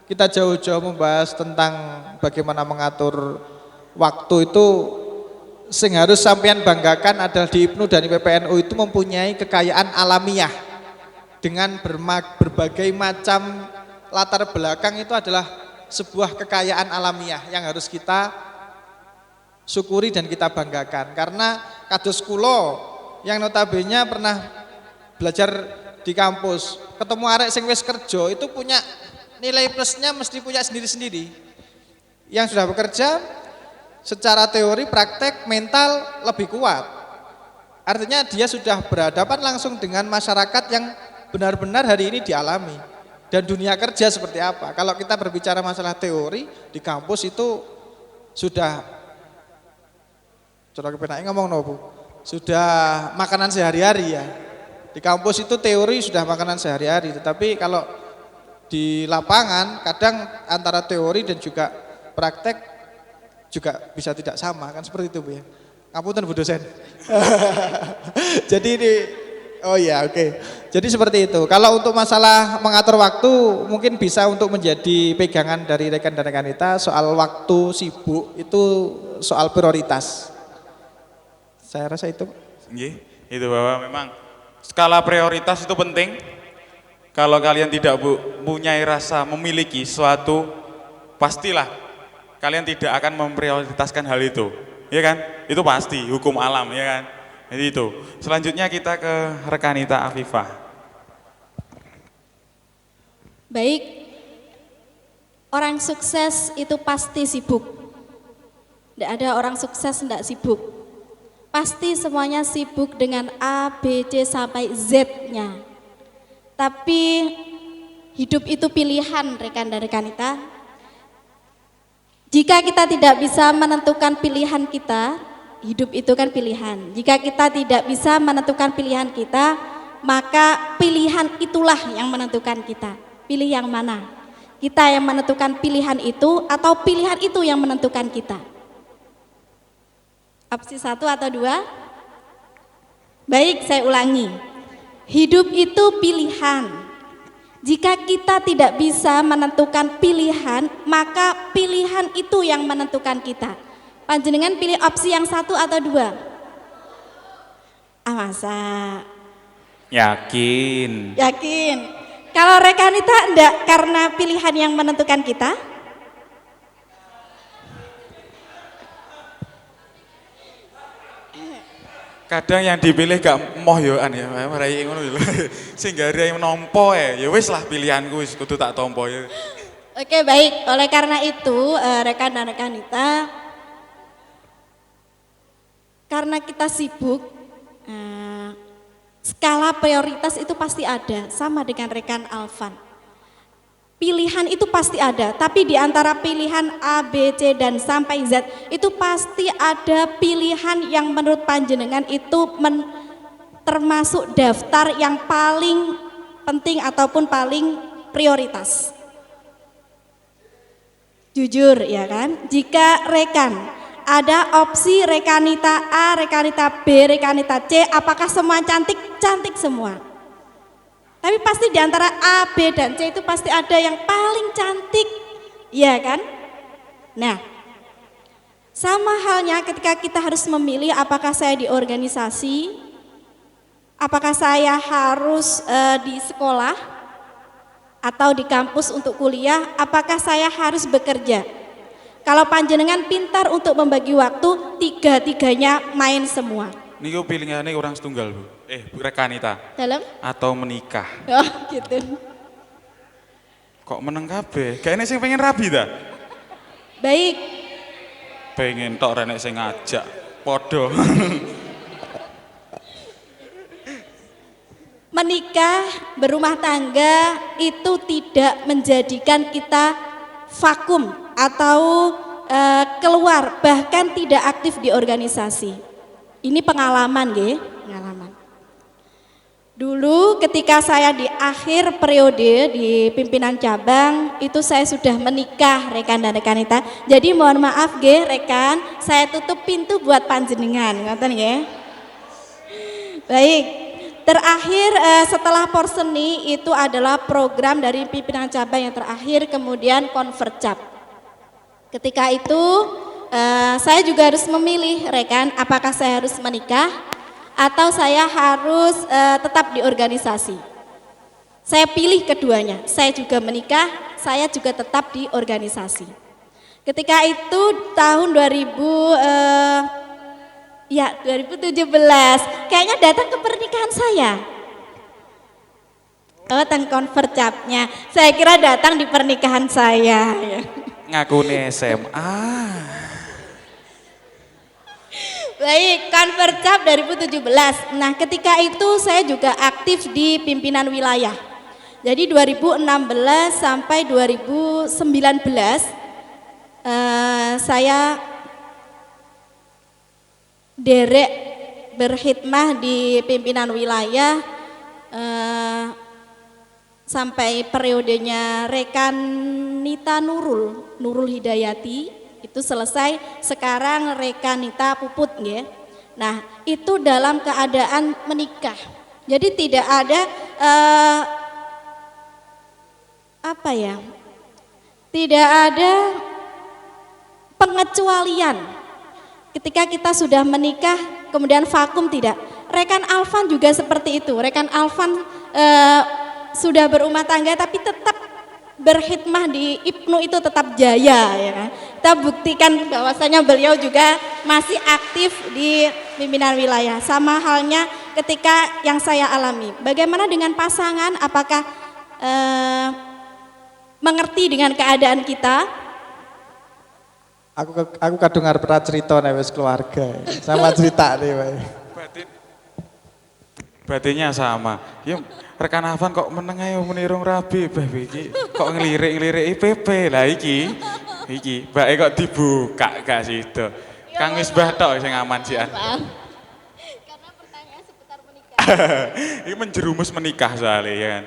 kita jauh-jauh membahas tentang bagaimana mengatur waktu itu, sing harus sampean banggakan adalah di IPNU dan IPPNU itu mempunyai kekayaan alamiah dengan berbagai macam latar belakang. Itu adalah sebuah kekayaan alamiah yang harus kita syukuri dan kita banggakan. Karena kados kula yang notabene pernah belajar di kampus, ketemu arek sing wis kerja itu punya nilai plusnya mesti punya sendiri-sendiri. Yang sudah bekerja secara teori, praktek, mental lebih kuat. Artinya dia sudah berhadapan langsung dengan masyarakat yang benar-benar hari ini dialami. Dan dunia kerja seperti apa. Kalau kita berbicara masalah teori, di kampus itu sudah, coba kepenaknya ngomong no Bu, sudah makanan sehari-hari ya. Di kampus itu teori sudah makanan sehari-hari. Tetapi kalau di lapangan kadang antara teori dan juga praktek juga bisa tidak sama, kan seperti itu Bu ya. Ngapunten Bu dosen. Jadi ini, oh ya oke. Jadi seperti itu. Kalau untuk masalah mengatur waktu mungkin bisa untuk menjadi pegangan dari rekan dan rekan kita. Soal waktu sibuk itu soal prioritas. Saya rasa itu. Nggih, itu bahwa memang skala prioritas itu penting. Kalau kalian tidak punya rasa memiliki suatu, pastilah kalian tidak akan memprioritaskan hal itu, ya kan? Itu pasti hukum alam, ya kan? Jadi itu. Selanjutnya kita ke rekanita Afifah. Baik, orang sukses itu pasti sibuk. Tidak ada orang sukses tidak sibuk. Pasti semuanya sibuk dengan A, B, C sampai Z-nya. Tapi hidup itu pilihan rekan dan rekanita. Jika kita tidak bisa menentukan pilihan kita, hidup itu kan pilihan. Jika kita tidak bisa menentukan pilihan kita, maka pilihan itulah yang menentukan kita. Pilih yang mana? Kita yang menentukan pilihan itu atau pilihan itu yang menentukan kita? Opsi 1 atau 2? Baik, saya ulangi. Hidup itu pilihan. Jika kita tidak bisa menentukan pilihan, maka pilihan itu yang menentukan kita. Panjenengan pilih opsi yang 1 atau 2? Ah masa? Yakin? Yakin. Kalau rekanita enggak karena pilihan yang menentukan kita? Kadang yang dipilih gak moh yoan ya, marai ngono lho. Sing gare nampa ya wis lah pilihanku wis kudu tak tampa ya. Oke, baik. Oleh karena itu, rekan dan rekanita, karena kita sibuk, skala prioritas itu pasti ada, sama dengan rekan Alvan. Pilihan itu pasti ada, tapi di antara pilihan A, B, C, dan sampai Z itu pasti ada pilihan yang menurut panjenengan itu termasuk daftar yang paling penting ataupun paling prioritas. Jujur ya kan, jika rekan ada opsi rekanita A, rekanita B, rekanita C, apakah semua cantik? Cantik semua. Tapi pasti di antara A, B, dan C itu pasti ada yang paling cantik, ya kan? Nah, sama halnya ketika kita harus memilih apakah saya di organisasi, apakah saya harus di sekolah, atau di kampus untuk kuliah, apakah saya harus bekerja. Kalau panjenengan pintar untuk membagi waktu, tiga-tiganya main semua. Niku pilihannya orang setunggal Bu. Rekanita. Dalam? Atau menikah. Oh gitu. Kok meneng kabeh? Kayaknya sing pengen rabi dah. Baik. Pengen tok renek sing ngajak. Podo. Menikah, berumah tangga itu tidak menjadikan kita vakum atau keluar, bahkan tidak aktif di organisasi. Ini pengalaman nggih, pengalaman. Dulu ketika saya di akhir periode di pimpinan cabang itu saya sudah menikah rekan dan rekanita. Jadi mohon maaf nggih rekan, saya tutup pintu buat panjenengan, ngoten nggih. Baik. Terakhir setelah Porseni itu adalah program dari pimpinan cabang yang terakhir, kemudian Konvercap. Ketika itu saya juga harus memilih rekan, apakah saya harus menikah atau saya harus tetap di organisasi. Saya pilih keduanya, saya juga menikah, saya juga tetap di organisasi. Ketika itu tahun 2017, kayaknya datang ke pernikahan saya. Oh, teng convert capnya. Saya kira datang di pernikahan saya. Ngakune SMA. Baik, convert cap 2017. Nah, ketika itu saya juga aktif di pimpinan wilayah. Jadi 2016 sampai 2019 saya derek berkhidmah di pimpinan wilayah sampai periodenya rekan Nita Nurul Hidayati itu selesai. Sekarang rekan Nita Puput ya. Nah, itu dalam keadaan menikah. Jadi tidak ada tidak ada pengecualian ketika kita sudah menikah kemudian vakum, tidak. Rekan Alvan juga seperti itu. Rekan Alvan sudah berumah tangga tapi tetap berkhidmah di IPNU itu tetap jaya ya kan. Kita buktikan bahwasanya beliau juga masih aktif di pimpinan wilayah. Sama halnya ketika yang saya alami. Bagaimana dengan pasangan? Apakah mengerti dengan keadaan kita? Aku kadung arep cerita nek wis keluarga. Sama cerita nih, Pak. Batinnya sama. Ya rekan Afan kok meneng ae menirung rabi iki. Kok ngelirik-ngelirik IPP lah iki. Iki, mbake kok dibuka gak sido. Kang Misbah tok sing aman sian. Karena pertanyaan seputar menikah. Ini menjerumus menikah soalnya ya kan.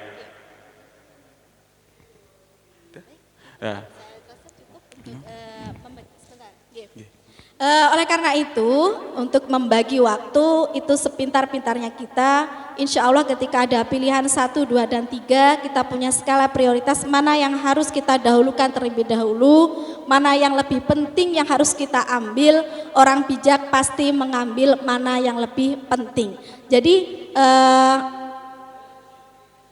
Ya. Oleh karena itu, untuk membagi waktu itu sepintar-pintarnya kita, insya Allah ketika ada pilihan 1, 2, dan 3, kita punya skala prioritas mana yang harus kita dahulukan terlebih dahulu, mana yang lebih penting yang harus kita ambil. Orang bijak pasti mengambil mana yang lebih penting. Jadi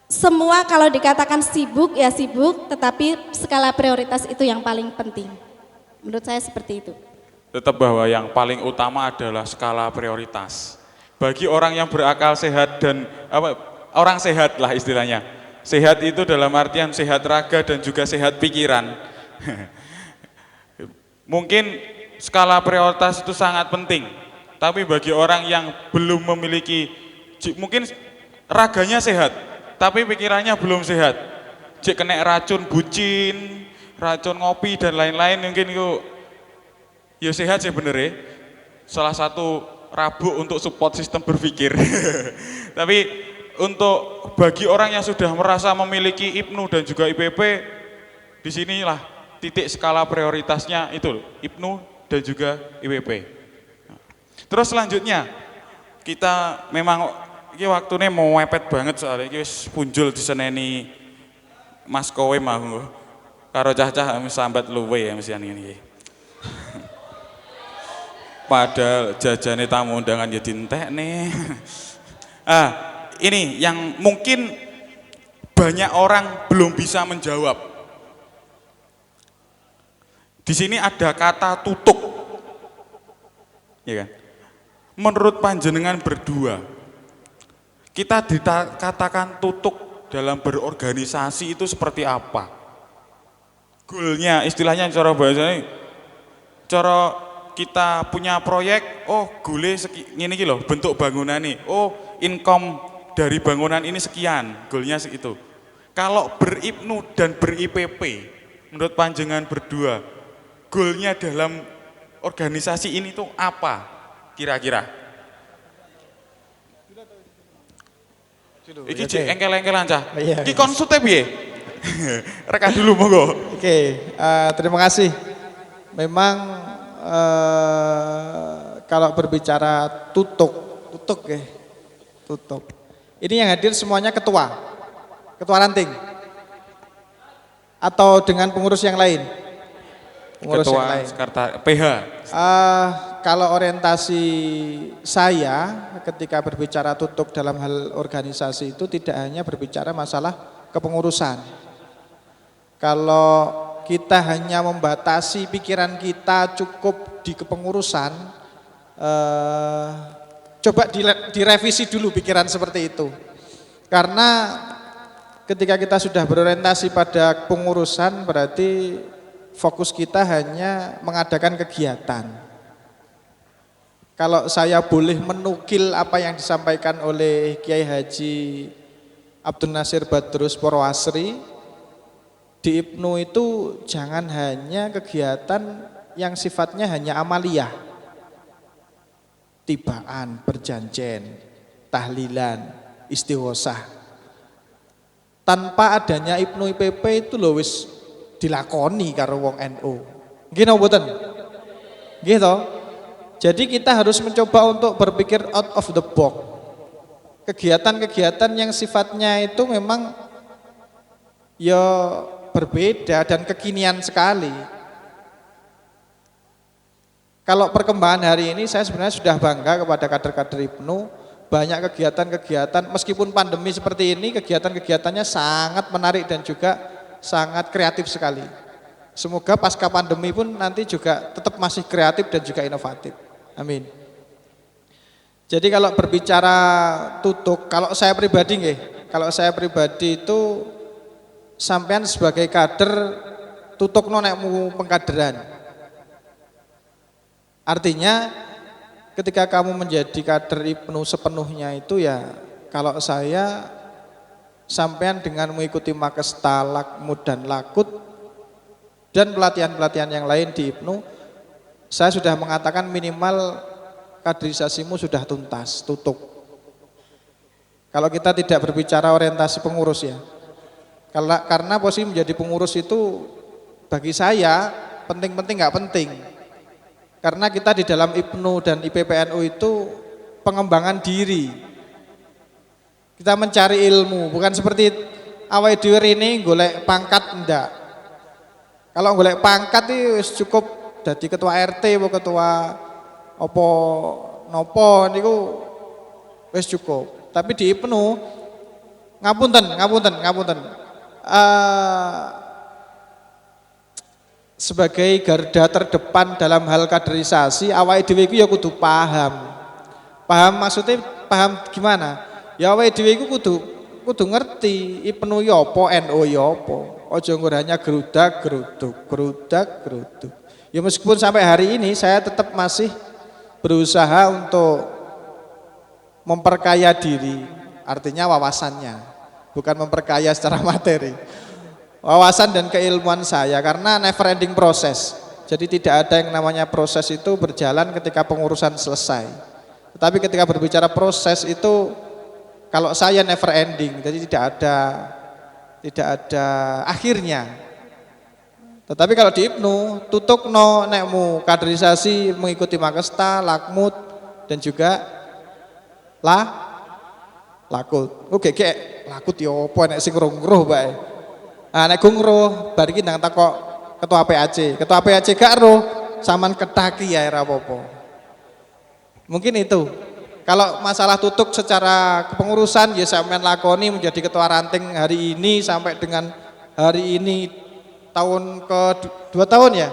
semua kalau dikatakan sibuk ya sibuk, tetapi skala prioritas itu yang paling penting. Menurut saya seperti itu. Tetap bahwa yang paling utama adalah skala prioritas. Bagi orang yang berakal sehat dan orang sehat lah istilahnya. Sehat itu dalam artian sehat raga dan juga sehat pikiran. Mungkin skala prioritas itu sangat penting. Tapi bagi orang yang belum memiliki, mungkin raganya sehat, tapi pikirannya belum sehat. Jika kena racun bucin, racun ngopi dan lain-lain mungkin itu ya sehat sih bener ya. Salah satu rabuk untuk support sistem berpikir. Tapi untuk bagi orang yang sudah merasa memiliki IPNU dan juga IPP, disinilah titik skala prioritasnya itu IPNU dan juga IPP. Terus selanjutnya kita memang ini waktunya mau mepet banget soalnya ini punjul diseneni Mas Kowe mau karo cah-cah sambat luwe ya mesian ini. Padahal jajane tamu undangan ya dintek nih. Ini yang mungkin banyak orang belum bisa menjawab. Di sini ada kata tutuk. Ya kan? Menurut panjenengan berdua, kita dikatakan tutuk dalam berorganisasi itu seperti apa? Goalnya, istilahnya cara bahasanya, cara kita punya proyek, oh goalnya ini loh bentuk bangunan nih, oh income dari bangunan ini sekian, goalnya itu. Kalau ber-IPNU dan ber-IPP, menurut panjenengan berdua, goalnya dalam organisasi ini tuh apa kira-kira? Iki cek engkel-engkelan cah, iki konsute piye? Reka dulu monggo. Oke, terima kasih. Memang kalau berbicara tutuk ya, tutuk. Ini yang hadir semuanya ketua ranting, atau dengan pengurus yang lain? Pengurus Ketua yang lain. PH, Kalau orientasi saya ketika berbicara tutuk dalam hal organisasi itu tidak hanya berbicara masalah kepengurusan. Kalau kita hanya membatasi pikiran kita cukup di kepengurusan, coba direvisi dulu pikiran seperti itu. Karena ketika kita sudah berorientasi pada pengurusan berarti fokus kita hanya mengadakan kegiatan. Kalau saya boleh menukil apa yang disampaikan oleh Kiai Haji Abdul Nasir Badrus Porwasri, di IPNU itu jangan hanya kegiatan yang sifatnya hanya amaliyah, tibaan, berjanjen, tahlilan, istighosah. Tanpa adanya IPNU IPP itu loh wis dilakoni karo wong NU. Nggih napa mboten? Nggih to? Jadi kita harus mencoba untuk berpikir out of the box. Kegiatan-kegiatan yang sifatnya itu memang ya berbeda dan kekinian sekali. Kalau perkembangan hari ini saya sebenarnya sudah bangga kepada kader-kader IPNU, banyak kegiatan-kegiatan meskipun pandemi seperti ini kegiatan-kegiatannya sangat menarik dan juga sangat kreatif sekali. Semoga pasca pandemi pun nanti juga tetap masih kreatif dan juga inovatif. Amin. Jadi kalau berbicara tutuk, kalau saya pribadi itu sampean sebagai kader tutuk nonekmu pengkaderan. Artinya ketika kamu menjadi kader IPNU sepenuhnya itu ya kalau saya sampean dengan mengikuti Makesta, Lakmut dan Lakut dan pelatihan-pelatihan yang lain di IPNU, saya sudah mengatakan minimal kaderisasimu sudah tuntas, tutuk. Kalau kita tidak berbicara orientasi pengurus ya, karena posisi menjadi pengurus itu bagi saya penting-penting nggak penting, karena kita di dalam IPNU dan IPPNU itu pengembangan diri. Kita mencari ilmu, bukan seperti awake dhewe ini golek pangkat ndak. Kalau golek pangkat itu cukup jadi ketua RT atau ketua opo nopo niku wis cukup. Tapi di IPNU ngapunten. Sebagai garda terdepan dalam hal kaderisasi awake dhewe iku ya kudu paham. Paham maksudnya paham gimana? Ya awake dhewe iku kudu ngerti IPNU ya apa, NU ya apa. Aja nggo hanya gerudak. Ya meskipun sampai hari ini saya tetap masih berusaha untuk memperkaya diri, artinya wawasannya, bukan memperkaya secara materi. Wawasan dan keilmuan saya karena never ending proses. Jadi tidak ada yang namanya proses itu berjalan ketika pengurusan selesai. Tetapi ketika berbicara proses itu kalau saya never ending, jadi tidak ada akhirnya. Tetapi kalau di IPNU, tutukno nekmu kaderisasi mengikuti Makesta, Lakmut dan juga Lakut. Oke, Lakut yo apa nek sing ngruh bae. Nek ngruh bar iki ndang takok ketua PAC. Ketua PAC gak roh, saman ketaki ya ora apa-apa. Mungkin itu. Kalau masalah tutuk secara kepengurusan ya sampean lakoni menjadi ketua ranting hari ini sampai dengan hari ini tahun ke 2 tahun ya.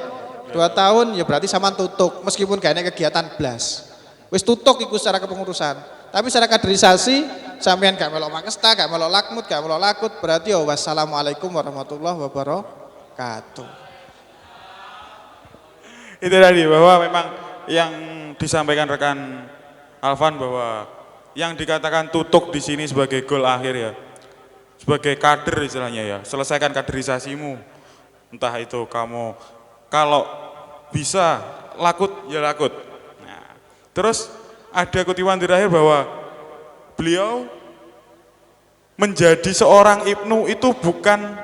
2 tahun ya berarti sampean tutuk meskipun gak ada kegiatan blas. Wis tutuk iku secara kepengurusan. Tapi secara kaderisasi sampean gak melok Makesta, gak melok Lakmut, gak melok Lakut berarti ya wassalamualaikum warahmatullahi wabarakatuh. Itu tadi bahwa memang yang disampaikan rekan Alvan bahwa yang dikatakan tutuk di sini sebagai goal akhir ya, sebagai kader istilahnya ya, selesaikan kaderisasimu. Entah itu kamu kalau bisa lakut ya lakut. Nah, terus ada kutipan terakhir bahwa beliau menjadi seorang IPNU itu bukan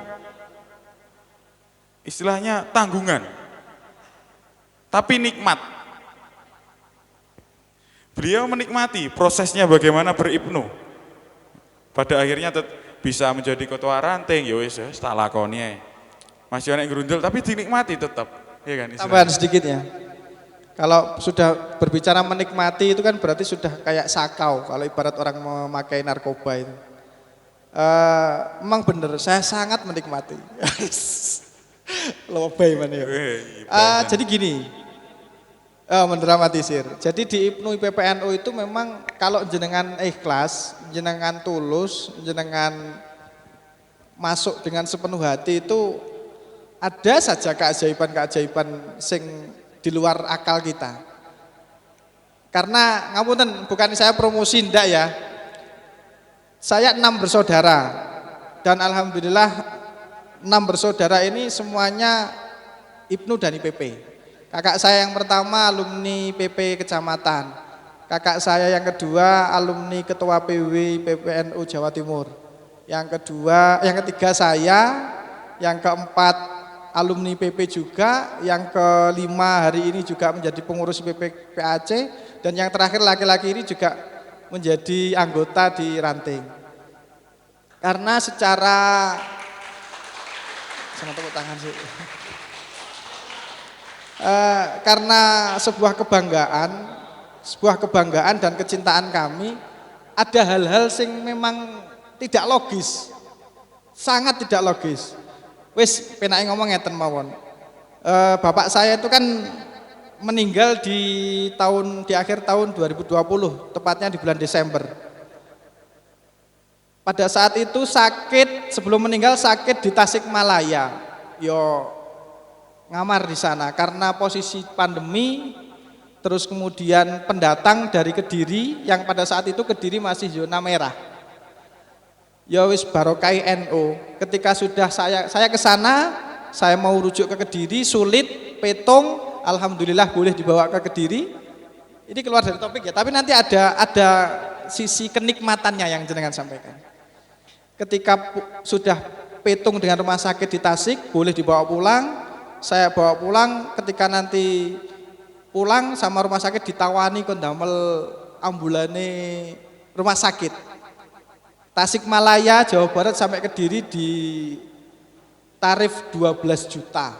istilahnya tanggungan, tapi nikmat. Beliau menikmati prosesnya bagaimana berIPNU. Pada akhirnya bisa menjadi ketua ranting, ya wis tak lakoni ae. Masih ana grundel tapi dinikmati tetap, ya kan? Tambahan sedikit ya. Kalau sudah berbicara menikmati itu kan berarti sudah kayak sakau kalau ibarat orang memakai narkoba itu. Memang benar, saya sangat menikmati. Lebay mana ya. Jadi gini, mendramatisir. Jadi di IPNU IPPNU itu memang kalau jenengan ikhlas, jenengan tulus, jenengan masuk dengan sepenuh hati itu ada saja keajaiban-keajaiban sing di luar akal kita. Karena ngapunten, bukan saya promosi ndak ya. Saya 6 bersaudara dan alhamdulillah 6 bersaudara ini semuanya IPNU dan IPP. Kakak saya yang pertama alumni PP Kecamatan. Kakak saya yang kedua alumni Ketua PW PPNU Jawa Timur. Yang ketiga saya, yang keempat alumni PP juga, yang kelima hari ini juga menjadi pengurus PP PAC, dan yang terakhir laki-laki ini juga menjadi anggota di ranting. Karena secara sama tepuk tangan sih. Karena sebuah kebanggaan dan kecintaan kami, ada hal-hal yang memang tidak logis, sangat tidak logis. Wis penake ngomong ngeten mawon. Bapak saya itu kan meninggal di akhir tahun 2020, tepatnya di bulan Desember. Pada saat itu sakit, sebelum meninggal sakit di Tasikmalaya. Yo ngamar di sana karena posisi pandemi, terus kemudian pendatang dari Kediri yang pada saat itu Kediri masih zona merah. Ya wis barokai NU. Ketika sudah saya ke sana, saya mau rujuk ke Kediri, sulit, petung, alhamdulillah boleh dibawa ke Kediri. Ini keluar dari topik ya, tapi nanti ada sisi kenikmatannya yang jenengan sampaikan. Ketika sudah petung dengan rumah sakit di Tasik, boleh dibawa pulang. Saya bawa pulang, ketika nanti pulang sama rumah sakit ditawani kon damel ambulane rumah sakit. Tasikmalaya, Jawa Barat sampai Kediri di tarif 12 juta.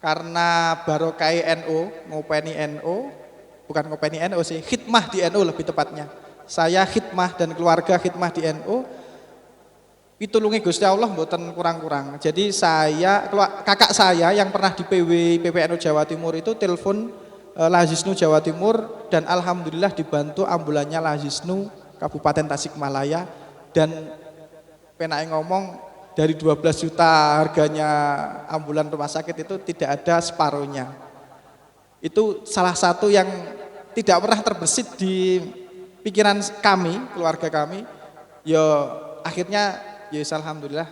Karena barokai NU, ngopeni NU, bukan ngopeni NU sih, khidmah di NU lebih tepatnya. Saya khidmah dan keluarga khidmah di NU. Pitulungi Gusti Allah mboten kurang-kurang. Jadi kakak saya yang pernah di PW PPNU Jawa Timur itu telepon Lazisnu Jawa Timur dan alhamdulillah dibantu ambulannya Lazisnu Kabupaten Tasikmalaya, dan penake ngomong dari 12 juta harganya ambulan rumah sakit itu tidak ada separuhnya. Itu salah satu yang tidak pernah terbersit di pikiran kami, keluarga kami. Ya akhirnya ya alhamdulillah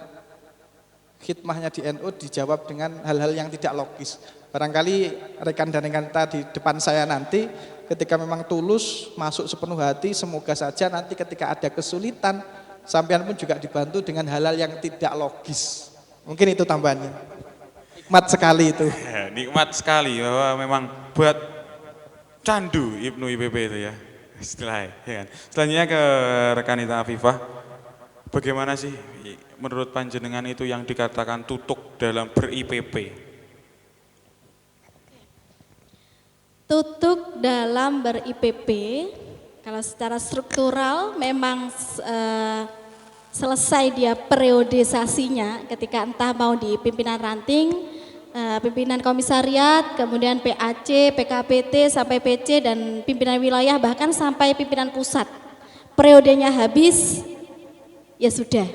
khidmahnya di NU dijawab dengan hal-hal yang tidak logis. Barangkali rekan dan rekan kita di depan saya nanti ketika memang tulus, masuk sepenuh hati, semoga saja nanti ketika ada kesulitan, sampean pun juga dibantu dengan hal-hal yang tidak logis. Mungkin itu tambahannya. Nikmat sekali itu. Ya, nikmat sekali bahwa memang buat candu IPNU IPP itu ya. Istilahnya. Ya kan? Selanjutnya ke rekan Ita Afifah. Bagaimana sih menurut panjenengan itu yang dikatakan tutuk dalam ber-IPP? Tutuk dalam ber-IPP, kalau secara struktural memang selesai dia periodisasinya ketika entah mau di pimpinan ranting, pimpinan komisariat, kemudian PAC, PKPT, sampai PC dan pimpinan wilayah bahkan sampai pimpinan pusat. Periodenya habis, ya sudah.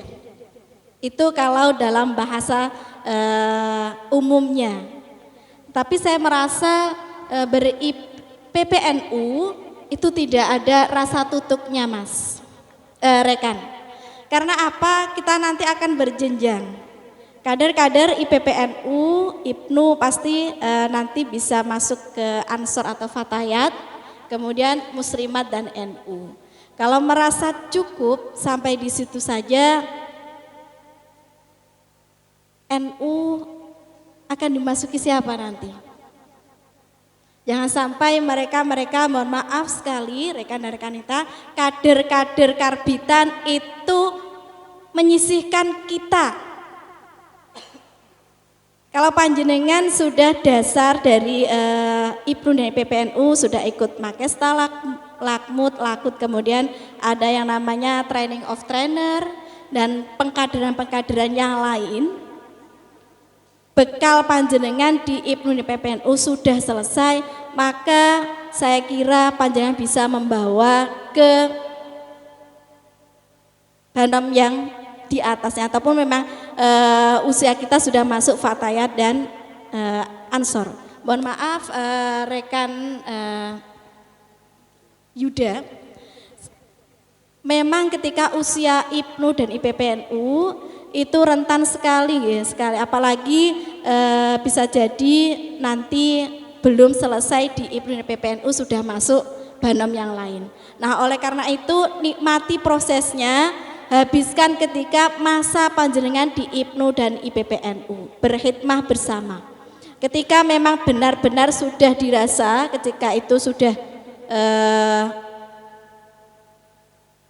Itu kalau dalam bahasa umumnya. Tapi saya merasa PPNU itu tidak ada rasa tutuknya, Mas, rekan. Karena apa? Kita nanti akan berjenjang. Kader-kader IPPNU, IPNU pasti nanti bisa masuk ke Ansor atau Fatayat, kemudian Muslimat dan NU. Kalau merasa cukup sampai di situ saja, NU akan dimasuki siapa nanti? Jangan sampai mereka mohon maaf sekali rekan-rekan kita, kader-kader karbitan itu menyisihkan kita. Kalau panjenengan sudah dasar dari IPNU dan IPPNU sudah ikut Makesta, Lakmut, Lakut, kemudian ada yang namanya training of trainer dan pengkaderan-pengkaderan yang lain. Bekal panjenengan di IPNU dan IPPNU sudah selesai, maka saya kira panjenengan bisa membawa ke Banom yang di atasnya, ataupun memang usia kita sudah masuk Fatayat dan Ansor. Mohon maaf rekan Yuda, memang ketika usia IPNU dan IPPNU itu rentan sekali ya, apalagi bisa jadi nanti belum selesai di IPNU dan IPPNU sudah masuk Banom yang lain. Nah, oleh karena itu nikmati prosesnya, habiskan ketika masa panjenengan di IPNU dan IPPNU, berkhidmah bersama. Ketika memang benar-benar sudah dirasa, ketika itu sudah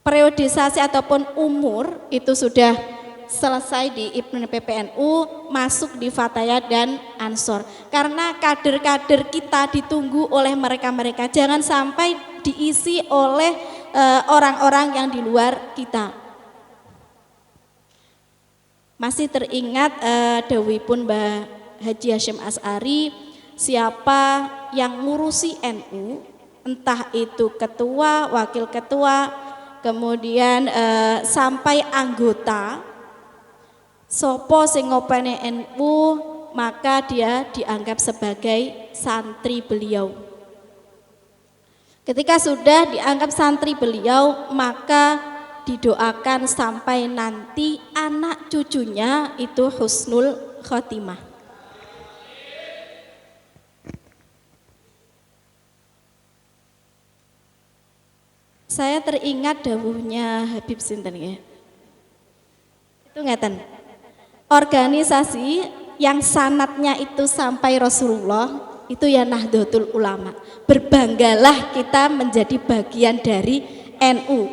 periodisasi ataupun umur itu sudah selesai di IPNU dan IPPNU, masuk di Fatayat dan Ansor. Karena kader-kader kita ditunggu oleh mereka-mereka, jangan sampai diisi oleh orang-orang yang di luar kita. Masih teringat dawuhipun Mbah Haji Hasyim Asy'ari, siapa yang ngurusi NU, entah itu ketua, wakil ketua, kemudian sampai anggota, sopo sing ngopeni NU, maka dia dianggap sebagai santri beliau. Ketika sudah dianggap santri beliau, maka didoakan sampai nanti anak cucunya itu husnul khotimah. Saya teringat dawuhnya Habib Sinten ya. Itu ngeten. Organisasi yang sanatnya itu sampai Rasulullah itu ya Nahdlatul Ulama. Berbanggalah kita menjadi bagian dari NU.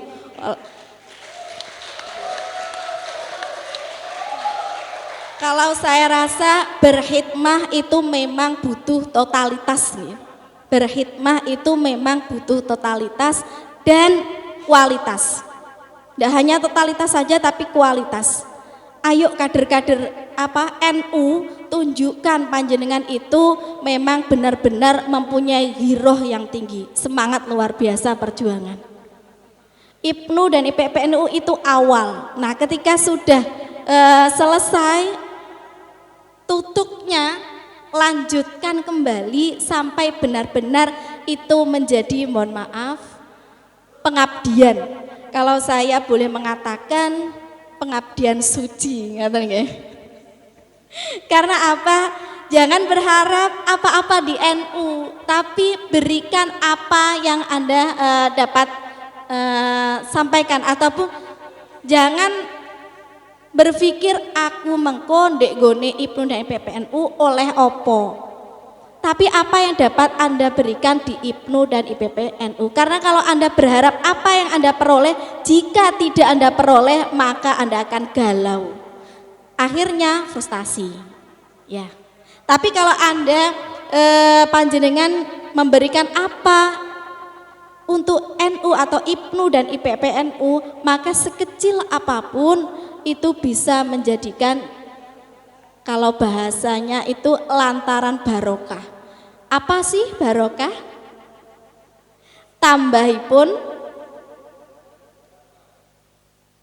Kalau saya rasa berkhidmah itu memang butuh totalitas nih. Berkhidmah itu memang butuh totalitas dan kualitas. Tidak hanya totalitas saja tapi kualitas. Ayo kader-kader NU, tunjukkan panjenengan itu memang benar-benar mempunyai giroh yang tinggi, semangat luar biasa perjuangan. IPNU dan IPPNU itu awal. Nah, ketika sudah selesai, tutupnya lanjutkan kembali sampai benar-benar itu menjadi, mohon maaf, pengabdian. Kalau saya boleh mengatakan pengabdian suci, ngaten nggih. Karena apa? Jangan berharap apa-apa di NU, tapi berikan apa yang Anda dapat sampaikan, ataupun jangan berpikir aku mengkondek gone IPNU dan IPPNU oleh opo. Tapi apa yang dapat Anda berikan di IPNU dan IPPNU. Karena kalau Anda berharap apa yang Anda peroleh, jika tidak Anda peroleh, maka Anda akan galau. Akhirnya frustasi. Ya. Tapi kalau Anda panjenengan memberikan apa untuk NU atau IPNU dan IPPNU, maka sekecil apapun itu bisa menjadikan, kalau bahasanya itu lantaran barokah. Apa sih barokah? Tambahipun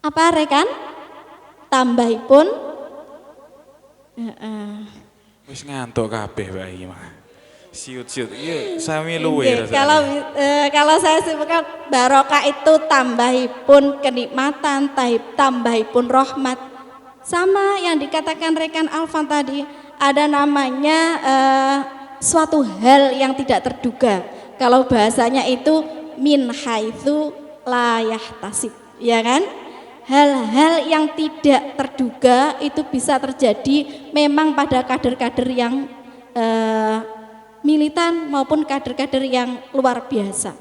apa rekan? Tambahipun Wis ngantuk kabeh Pak iki mah. Siut-siut. Iya, sami luwe rasane. Kalau saya sebutkan barokah itu tambahipun kenikmatan, tambahipun rahmat. Sama yang dikatakan rekan Alfan tadi, ada namanya suatu hal yang tidak terduga. Kalau bahasanya itu min haitsu la yahtasib, ya kan? Hal-hal yang tidak terduga itu bisa terjadi memang pada kader-kader yang militan maupun kader-kader yang luar biasa.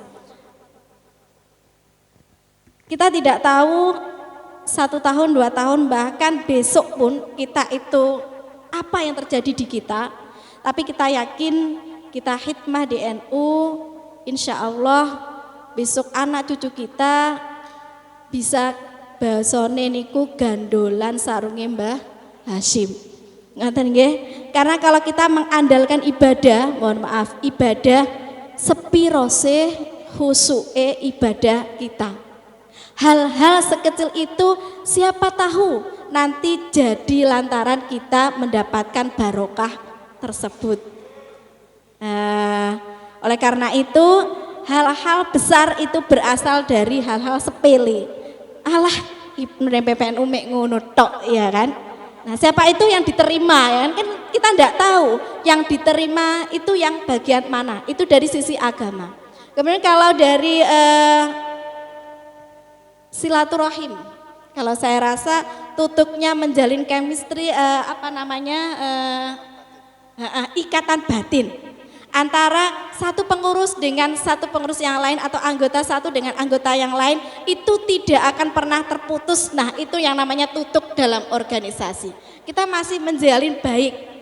Kita tidak tahu 1 tahun, 2 tahun, bahkan besok pun kita itu apa yang terjadi di kita. Tapi kita yakin kita khidmah di NU, insya Allah besok anak cucu kita bisa basone niku gandolan sarunge Mbah Hashim. Ngaten nggih? Karena kalau kita mengandalkan ibadah, mohon maaf, ibadah sepirose khusuke ibadah kita. Hal-hal sekecil itu siapa tahu nanti jadi lantaran kita mendapatkan barokah tersebut. Oleh karena itu hal-hal besar itu berasal dari hal-hal sepele. Alah, Ibnu dan PPNU mek ngono tok, ya kan? Nah, siapa itu yang diterima, ya kan? Kita tidak tahu yang diterima itu yang bagian mana. Itu dari sisi agama. Kemudian kalau dari silaturahim, kalau saya rasa tutupnya menjalin chemistry ikatan batin antara satu pengurus dengan satu pengurus yang lain atau anggota satu dengan anggota yang lain itu tidak akan pernah terputus. Nah, itu yang namanya tutuk dalam organisasi. Kita masih menjalin baik.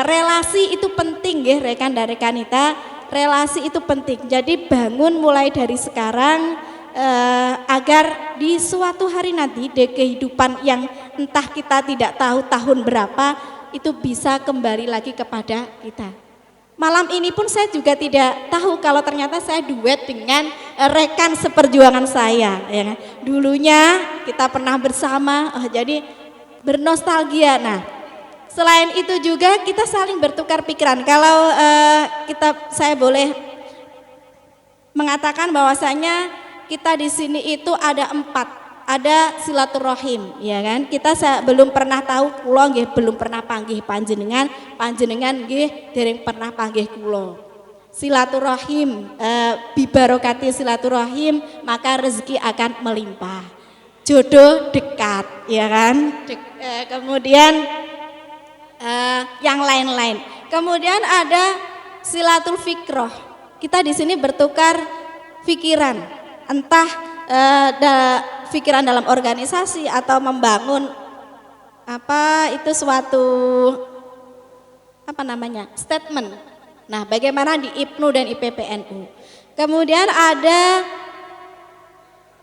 Relasi itu penting ya rekan dan rekanita. Relasi itu penting. Jadi bangun mulai dari sekarang agar di suatu hari nanti di kehidupan yang entah kita tidak tahu tahun berapa itu bisa kembali lagi kepada kita. Malam ini pun saya juga tidak tahu kalau ternyata saya duet dengan rekan seperjuangan saya, ya kan? Dulunya kita pernah bersama, jadi bernostalgia. Nah, selain itu juga kita saling bertukar pikiran. Kalau saya boleh mengatakan bahwasanya kita di sini itu ada 4. Ada silaturahim, ya kan? Kita belum pernah tahu kula nggih belum pernah panggih panjenengan nggih dereng pernah panggih kula. Silaturahim, bibarokati silaturahim maka rezeki akan melimpah. Jodoh dekat, ya kan? Kemudian yang lain-lain. Kemudian ada silatul fikroh. Kita di sini bertukar pikiran, entah pikiran dalam organisasi atau membangun suatu statement. Nah, bagaimana di IPNU dan IPPNU. Kemudian ada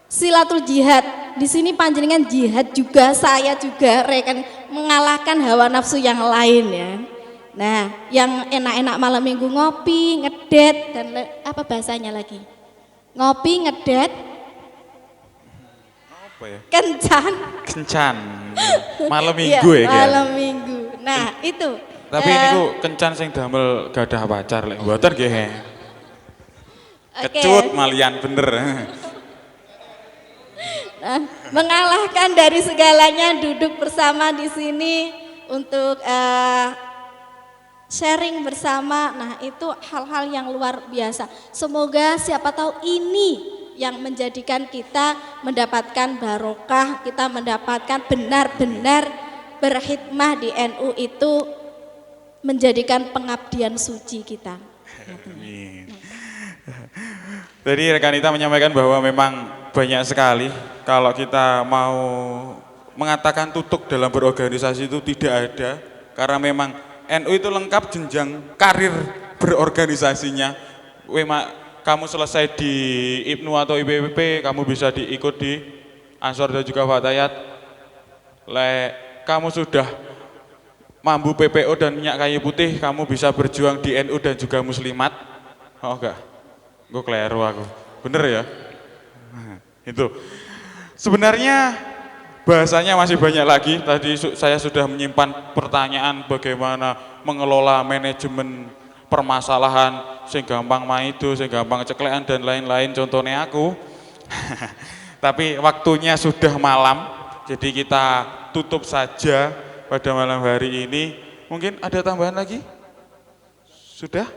silatul jihad. Di sini panjenengan jihad juga, saya juga rekan mengalahkan hawa nafsu yang lain ya. Nah, yang enak-enak malam minggu ngopi, ngedet dan apa bahasanya lagi? Ngopi, ngedet, kencan malam minggu ya malam minggu. Nah itu tapi ini ku kencan sing damel gadah pacar lek mboten nggih kecut malian bener. Nah, mengalahkan dari segalanya, duduk bersama di sini untuk sharing bersama. Nah itu hal-hal yang luar biasa. Semoga siapa tahu ini yang menjadikan kita mendapatkan barokah, kita mendapatkan benar-benar berkhidmah di NU itu menjadikan pengabdian suci kita. Amin. Tadi rekanita menyampaikan bahwa memang banyak sekali kalau kita mau mengatakan tutuk dalam berorganisasi itu tidak ada, karena memang NU itu lengkap jenjang karir berorganisasinya. Kamu selesai di IPNU atau IPPP, kamu bisa diikut di Ansor dan juga Fatayat. Kamu sudah mambu PPO dan minyak kayu putih, kamu bisa berjuang di NU dan juga Muslimat. Oh enggak, gue keliru aku. Bener ya? Itu. Sebenarnya bahasanya masih banyak lagi. Tadi saya sudah menyimpan pertanyaan bagaimana mengelola manajemen permasalahan sing gampang maido, sing gampang ceklekan dan lain-lain, contohnya aku. Tapi waktunya sudah malam, jadi kita tutup saja pada malam hari ini. Mungkin ada tambahan lagi? Sudah?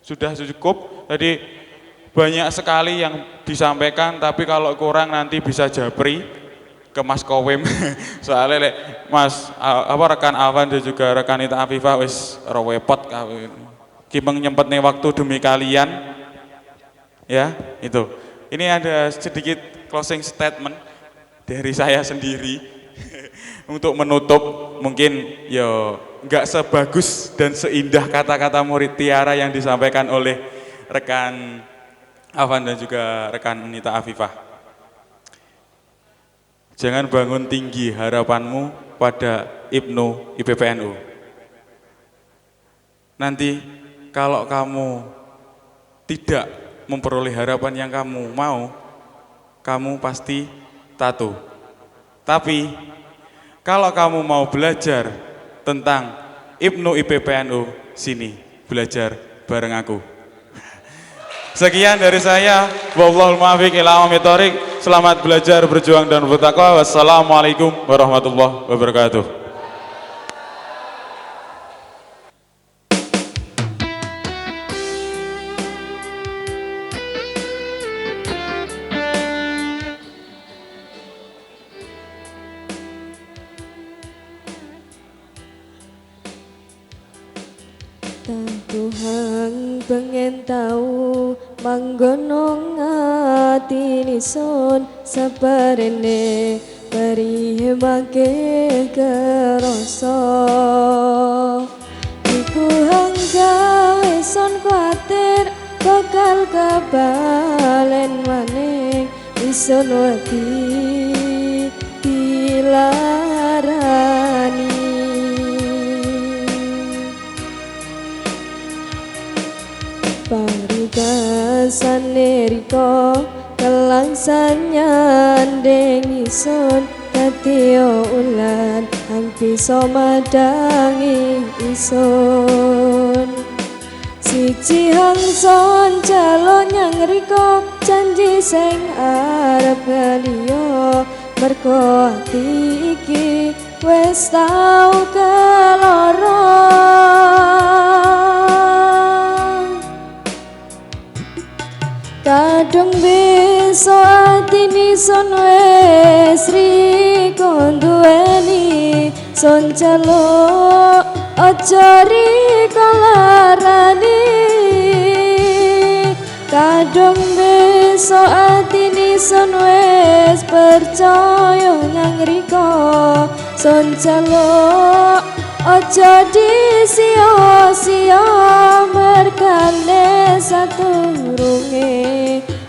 Sudah cukup. Tadi banyak sekali yang disampaikan, tapi kalau kurang nanti bisa japri ke Mas Kowem. Soalnya Mas rekan Alvan dan juga rekan Ita Afifah wis rawepot kawin. Kimeng nyempet nih waktu demi kalian, ya itu. Ini ada sedikit closing statement dari saya sendiri untuk menutup. Mungkin ya nggak sebagus dan seindah kata-kata murid Tiara yang disampaikan oleh rekan Afan dan juga rekan Nita Afifah. Jangan bangun tinggi harapanmu pada Ibnu IPPNU. Nanti kalau kamu tidak memperoleh harapan yang kamu mau, kamu pasti tato. Tapi kalau kamu mau belajar tentang Ibnu IPPNU, sini belajar bareng aku. Sekian dari saya. Wallahul muwaffiq ila aqwamit thoriq. Selamat belajar, berjuang dan bertakwa. Wassalamualaikum warahmatullahi wabarakatuh. Tuhan pengen tahu manggono ngati nison saparene bari make kerasa iku hanggawe son kuatir bakal kabalen maning ison wedi dilarani. Parikasane riko kelangsannya dengison katio ulan hampi somadangi ison siji hangson calon yang riko janji sing arep galiyo merko ati iki wis tau keloro. Kadung beso ati nison wes riko duweni son calo ojo riko larani. Kadung beso ati nison wes percaya nyang riko son calo ojo disio-sio merkane saturunge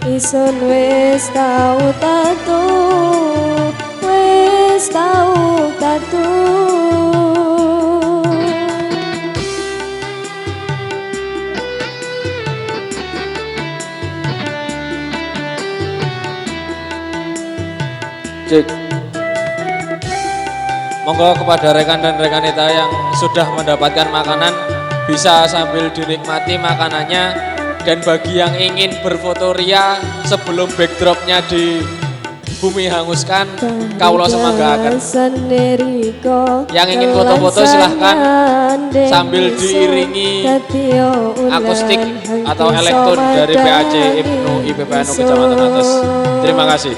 ison wis tau tatu wis tau tatu. Cek. Monggo kepada rekan dan rekanita yang sudah mendapatkan makanan bisa sambil dinikmati makanannya, dan bagi yang ingin berfoto ria sebelum backdropnya di bumi hanguskan, kaulo semanggakan. Yang ingin foto-foto silahkan sambil diiringi akustik atau elektron dari PAC Ibnu IPPNU Kecamatan Atas. Terima kasih.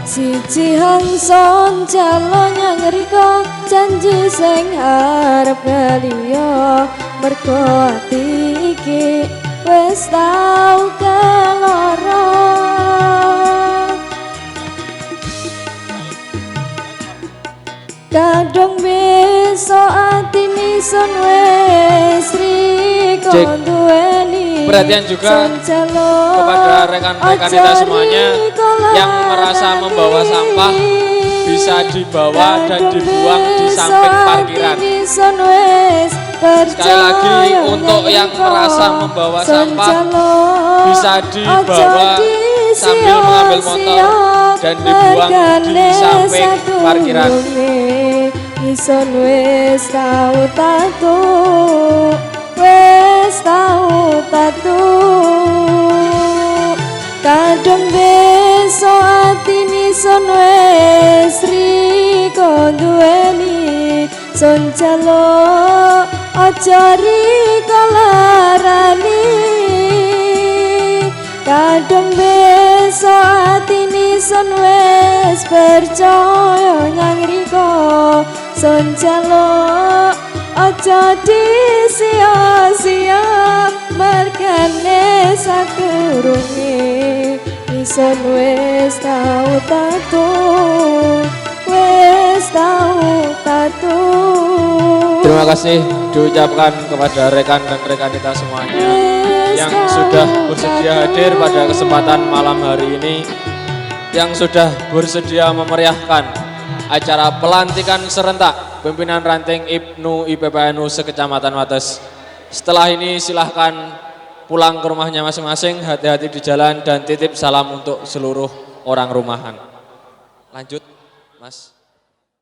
Siji hangson calon yang riko janji sing arep galiyo merko ati iki wis tau keloro. Kadung beso ati nison wis riko duweni. Perhatian juga kepada rekan-rekan kita semuanya yang merasa membawa sampah bisa dibawa dan dibuang di samping parkiran. Sekali lagi, untuk yang merasa membawa sampah bisa dibawa sambil mengambil motor dan dibuang di samping parkiran. Ison wis tau tatu, wis tau tatu. Kadung beso ati nison wis riko duweni son calo ojo riko larani. Kadung beso ati nison wis percaya nyang riko son calo ojo disio-sio merkane sakurunge ison wis tau tatu wis tau tatu. Terima kasih diucapkan kepada rekan dan rekanita semuanya yang sudah bersedia hadir pada kesempatan malam hari ini, yang sudah bersedia memeriahkan acara pelantikan serentak pimpinan ranting IPNU IPPNU sekecamatan Wates. Setelah ini silahkan pulang ke rumahnya masing-masing, hati-hati di jalan dan titip salam untuk seluruh orang rumahan. Lanjut, Mas.